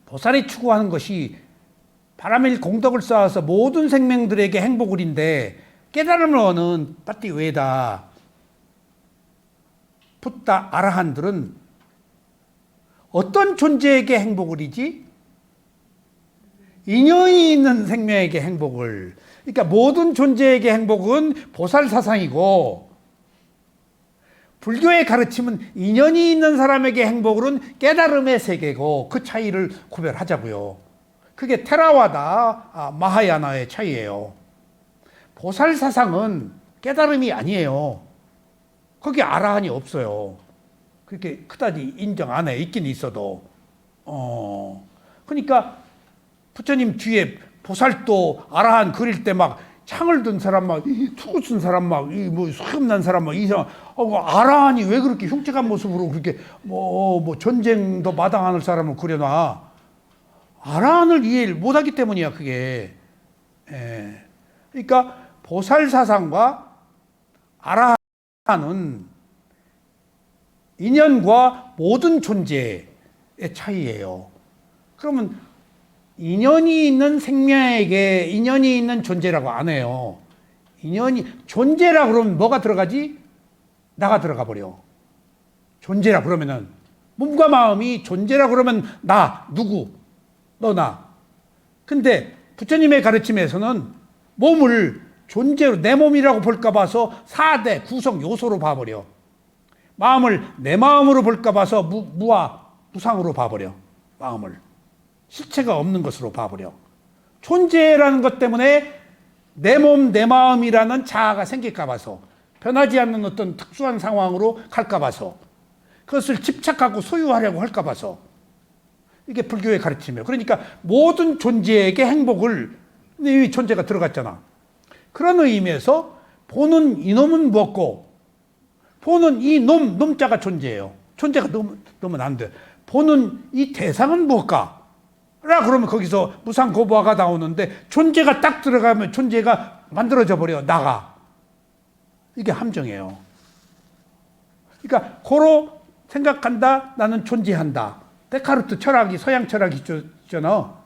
보살이 추구하는 것이 바람일 공덕을 쌓아서 모든 생명들에게 행복을 인데, 깨달음을 얻는 빠띠 외다, 붓다, 아라한들은 어떤 존재에게 행복을 이지? 인연이 있는 생명에게 행복을. 그러니까 모든 존재에게 행복은 보살 사상이고, 불교의 가르침은 인연이 있는 사람에게 행복은 깨달음의 세계고, 그 차이를 구별하자고요. 그게 테라와다, 마하야나의 차이예요. 보살 사상은 깨달음이 아니에요. 거기 아라한이 없어요. 그렇게 그다지 인정 안 해. 있긴 있어도. 그러니까 부처님 뒤에 보살도 아라한 그릴 때 막 창을 든 사람 막 투구 쓴 사람 막 뭐 수염난 사람 막 이상 아라한이 왜 그렇게 흉측한 모습으로 그렇게 뭐 전쟁도 마다하는 사람을 그려놔. 아라한을 이해를 못하기 때문이야 그게. 그러니까 보살 사상과 아라한은 인연과 모든 존재의 차이예요. 그러면 인연이 있는 생명에게 인연이 있는 존재라고 안 해요. 인연이 존재라 그러면 뭐가 들어가지? 나가 들어가 버려. 존재라 그러면은 몸과 마음이 존재라 그러면 나 누구? 너 나. 근데 부처님의 가르침에서는 몸을 존재로 내 몸이라고 볼까 봐서 4대 구성 요소로 봐버려. 마음을 내 마음으로 볼까 봐서 무상으로 봐버려. 마음을. 실체가 없는 것으로 봐버려. 존재라는 것 때문에 내 몸, 내 마음이라는 자아가 생길까 봐서, 변하지 않는 어떤 특수한 상황으로 갈까 봐서, 그것을 집착하고 소유하려고 할까 봐서, 이게 불교의 가르침이에요. 그러니까 모든 존재에게 행복을, 이 존재가 들어갔잖아. 그런 의미에서 보는 이놈은 무엇고, 보는 이 놈자가 존재예요. 존재가 너무 안 돼. 보는 이 대상은 무엇까? 라 그러면 거기서 무상고부화가 나오는데 존재가 딱 들어가면 존재가 만들어져 버려. 나가. 이게 함정이에요. 그러니까 고로 생각한다. 나는 존재한다. 데카르트 철학이 서양 철학이 있잖아.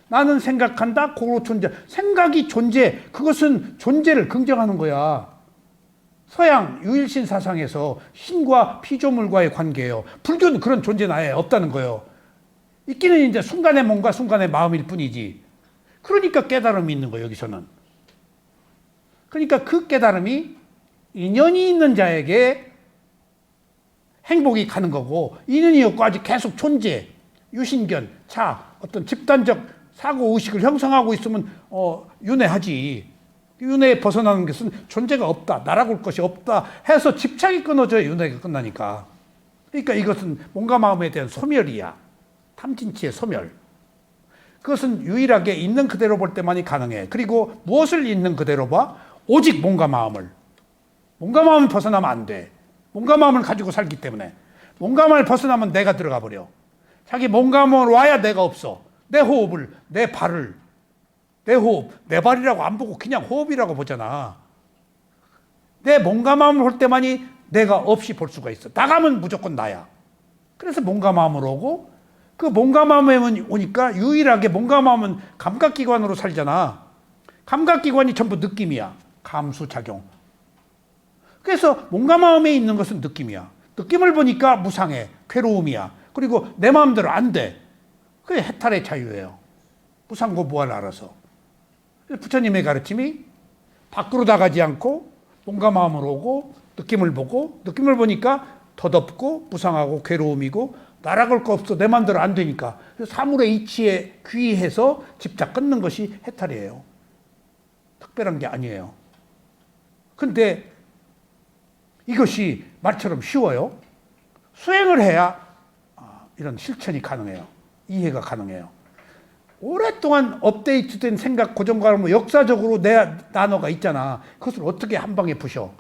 나는 생각한다. 고로 존재. 생각이 존재. 그것은 존재를 긍정하는 거야. 서양 유일신 사상에서 신과 피조물과의 관계예요. 불교는 그런 존재는 아예 없다는 거예요. 있기는 이제 순간의 몸과 순간의 마음일 뿐이지. 그러니까 깨달음이 있는 거예요, 여기서는. 그러니까 그 깨달음이 인연이 있는 자에게 행복이 가는 거고, 인연이 없고 아직 계속 존재, 유신견, 어떤 집단적 사고의식을 형성하고 있으면 윤회하지. 윤회에 벗어나는 것은 존재가 없다, 나라고 할 것이 없다 해서 집착이 끊어져야 윤회가 끝나니까. 그러니까 이것은 몸과 마음에 대한 소멸이야. 탐진치의 소멸. 그것은 유일하게 있는 그대로 볼 때만이 가능해. 그리고 무엇을 있는 그대로 봐? 오직 몸과 마음을. 몸과 마음을 벗어나면 안 돼. 몸과 마음을 가지고 살기 때문에. 몸과 마음을 벗어나면 내가 들어가 버려. 자기 몸과 마음을 와야 내가 없어. 내 호흡을, 내 발을, 내 호흡, 내 발이라고 안 보고 그냥 호흡이라고 보잖아. 내 몸과 마음을 볼 때만이 내가 없이 볼 수가 있어. 나가면 무조건 나야. 그래서 몸과 마음으로 오고, 그 몸과 마음에 오니까 유일하게 몸과 마음은 감각기관으로 살잖아. 감각기관이 전부 느낌이야. 감수작용. 그래서 몸과 마음에 있는 것은 느낌이야. 느낌을 보니까 무상해. 괴로움이야. 그리고 내 마음대로 안 돼. 그게 해탈의 자유예요. 무상고부화를 알아서. 부처님의 가르침이 밖으로 나가지 않고 몸과 마음으로 오고 느낌을 보고, 느낌을 보니까 더덥고 무상하고 괴로움이고 나락을 거 없어. 내 마음대로 안 되니까. 사물의 이치에 귀해서 집착 끊는 것이 해탈이에요. 특별한 게 아니에요. 근데 이것이 말처럼 쉬워요? 수행을 해야 이런 실천이 가능해요. 이해가 가능해요. 오랫동안 업데이트된 생각, 고정관념, 뭐 역사적으로 내 단어가 있잖아. 그것을 어떻게 한 방에 부셔?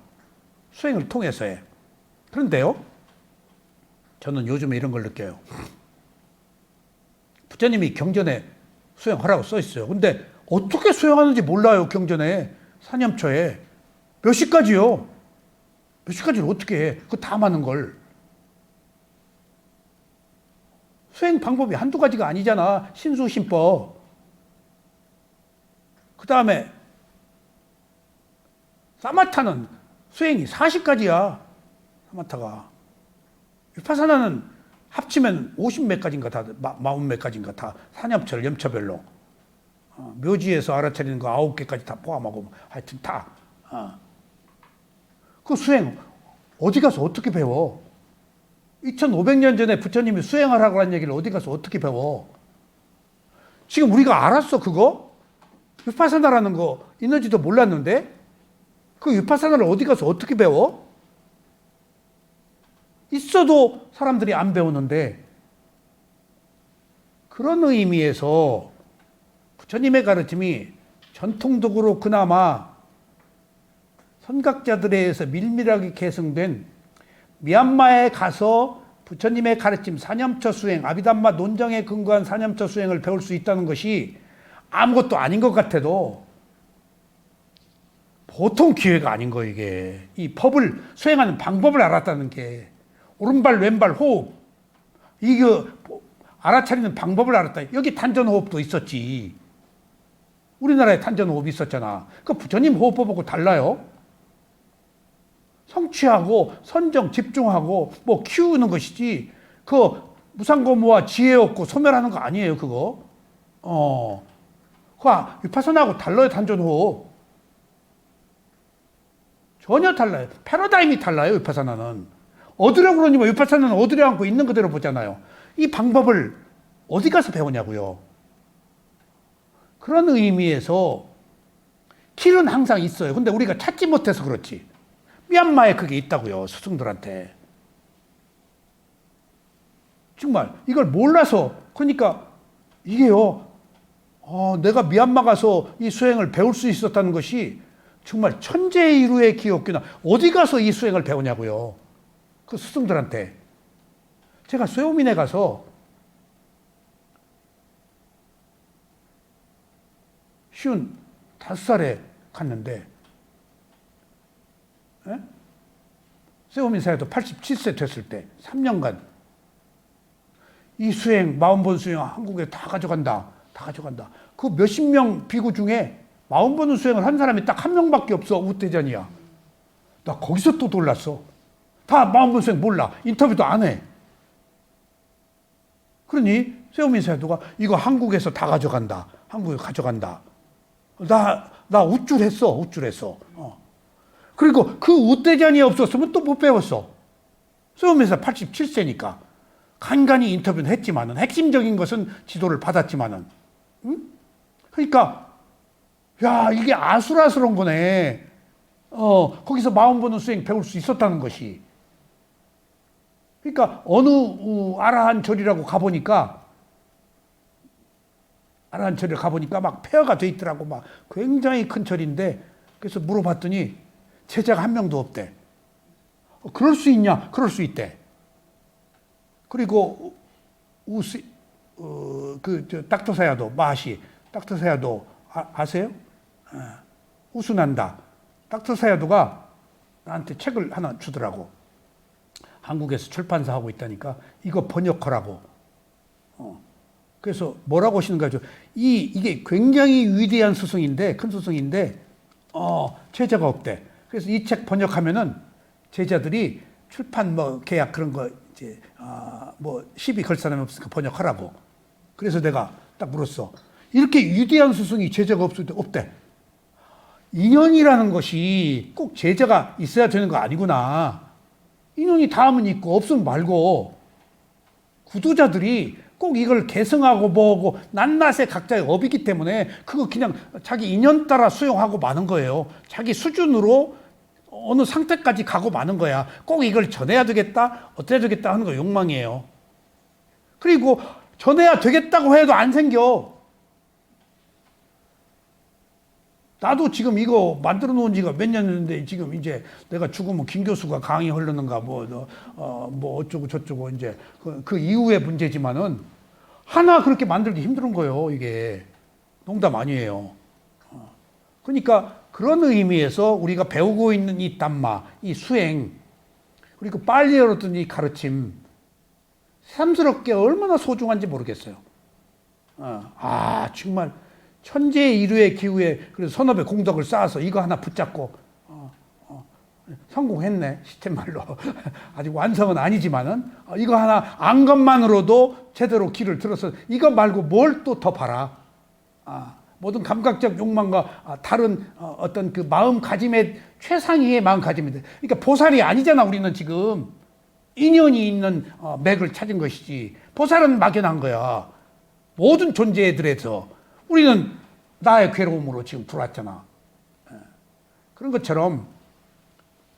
수행을 통해서 해. 그런데요, 저는 요즘에 이런 걸 느껴요. 부처님이 경전에 수행하라고 써 있어요. 근데 어떻게 수행하는지 몰라요, 경전에. 사념초에. 몇 시까지요? 몇 시까지를 어떻게 해? 그거 다 많은 걸. 수행 방법이 한두 가지가 아니잖아. 신수신법. 그 다음에 사마타는 수행이 40가지야. 사마타가. 위파사나는 합치면 50몇 가지인가 다, 40몇 가지인가 다 사념철, 염처별로. 묘지에서 알아차리는 거 9개까지 다 포함하고 하여튼 다. 그 수행 어디 가서 어떻게 배워? 2500년 전에 부처님이 수행하라고 한 얘기를 어디 가서 어떻게 배워? 지금 우리가 알았어, 그거? 위파사나라는 거 있는지도 몰랐는데? 그 위파사나를 어디 가서 어떻게 배워? 있어도 사람들이 안 배우는데, 그런 의미에서 부처님의 가르침이 전통적으로 그나마 선각자들에 의해서 밀밀하게 계승된 미얀마에 가서 부처님의 가르침 사념처 수행, 아비담마 논정에 근거한 사념처 수행을 배울 수 있다는 것이 아무것도 아닌 것 같아도 보통 기회가 아닌 거예요, 이게. 이 법을 수행하는 방법을 알았다는 게. 오른발, 왼발, 호흡. 이거 알아차리는 방법을 알았다. 여기 탄전호흡도 있었지. 우리나라에 탄전호흡이 있었잖아. 그 부처님 호흡법하고 달라요. 성취하고 선정, 집중하고 뭐 키우는 것이지. 그 무상고무와 지혜 얻고 소멸하는 거 아니에요, 그거. 그 위파사나하고 달라요, 탄전호흡. 전혀 달라요. 패러다임이 달라요, 위파사나는. 얻으려고 그러니까 위파사나는 얻으려 않고 있는 그대로 보잖아요. 이 방법을 어디 가서 배우냐고요. 그런 의미에서 길은 항상 있어요. 근데 우리가 찾지 못해서 그렇지. 미얀마에 그게 있다고요, 스승들한테. 정말 이걸 몰라서. 그러니까 이게요, 내가 미얀마 가서 이 수행을 배울 수 있었다는 것이 정말 천재이루의 기억규나. 어디 가서 이 수행을 배우냐고요, 그 스승들한테. 제가 쇠오민에 가서 쉬운 5살에 갔는데, 쇠오민 사야도 87세 됐을 때 3년간 이 수행, 40번 수행 한국에 다 가져간다. 다 가져간다. 그 몇십 명 비구 중에 40번 수행을 한 사람이 딱 한 명밖에 없어. 우대전이야. 나 거기서 또 놀랐어. 다 40번 수행 몰라. 인터뷰도 안 해. 그러니 쇠오민 사야도가 이거 한국에서 다 가져간다. 한국에 가져간다. 나 우쭐했어. 그리고 그 우대전이 없었으면 또 못 배웠어. 쇠오민 사야 87세니까. 간간히 인터뷰는 했지만은, 핵심적인 것은 지도를 받았지만은, 응? 그러니까, 야, 이게 아슬아슬한 거네. 거기서 40번은 수행 배울 수 있었다는 것이. 그러니까, 어느, 아라한 절이라고 가보니까, 막 폐허가 돼 있더라고. 막 굉장히 큰 절인데, 그래서 물어봤더니, 제자가 한 명도 없대. 그럴 수 있냐? 그럴 수 있대. 그리고 닥터사야도 마하시, 닥터사야도 아세요? 우수난다. 닥터사야도가 나한테 책을 하나 주더라고. 한국에서 출판사 하고 있다니까 이거 번역하라고. 그래서 뭐라고 하시는가 죠. 이게 굉장히 위대한 스승인데, 큰 스승인데 제자가 없대. 그래서 이 책 번역하면은 제자들이 출판 계약 그런 거 이제 시비 걸 사람이 없으니까 번역하라고. 그래서 내가 딱 물었어. 이렇게 위대한 스승이 제자가 없대. 인연이라는 것이 꼭 제자가 있어야 되는 거 아니구나. 인연이 닿으면 있고 없으면 말고, 구도자들이 꼭 이걸 계승하고 뭐고 낱낱의 각자의 업이기 때문에 그거 그냥 자기 인연 따라 수용하고 마는 거예요. 자기 수준으로 어느 상태까지 가고 마는 거야. 꼭 이걸 전해야 되겠다, 어때야 되겠다 하는 거 욕망이에요. 그리고 전해야 되겠다고 해도 안 생겨. 나도 지금 이거 만들어 놓은 지가 몇 년 됐는데 지금 이제 내가 죽으면 김 교수가 강의 흐르는가 뭐 어쩌고 저쩌고 이제 그 이후의 문제지만은 하나 그렇게 만들기 힘든 거예요. 이게 농담 아니에요. 그러니까 그런 의미에서 우리가 배우고 있는 이 담마, 이 수행, 그리고 빨리 열었던 이 가르침, 새삼스럽게 얼마나 소중한지 모르겠어요. 정말 천재의 이루의 기후에 그래서 선업의 공덕을 쌓아서 이거 하나 붙잡고 성공했네 시쳇말로. 아직 완성은 아니지만은 이거 하나 안 것만으로도 제대로 길을 들어서 이거 말고 뭘 또 더 바라. 모든 감각적 욕망과 다른 어떤 그 마음가짐의 최상위의 마음가짐인데, 그러니까 보살이 아니잖아. 우리는 지금 인연이 있는 맥을 찾은 것이지. 보살은 막연한 거야. 모든 존재들에서 우리는 나의 괴로움으로 지금 들어왔잖아. 그런 것처럼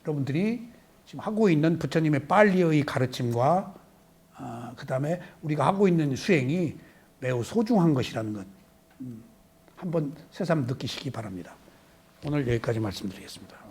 여러분들이 지금 하고 있는 부처님의 빨리의 가르침과 그 다음에 우리가 하고 있는 수행이 매우 소중한 것이라는 것 한번 새삼 느끼시기 바랍니다. 오늘 여기까지 말씀드리겠습니다.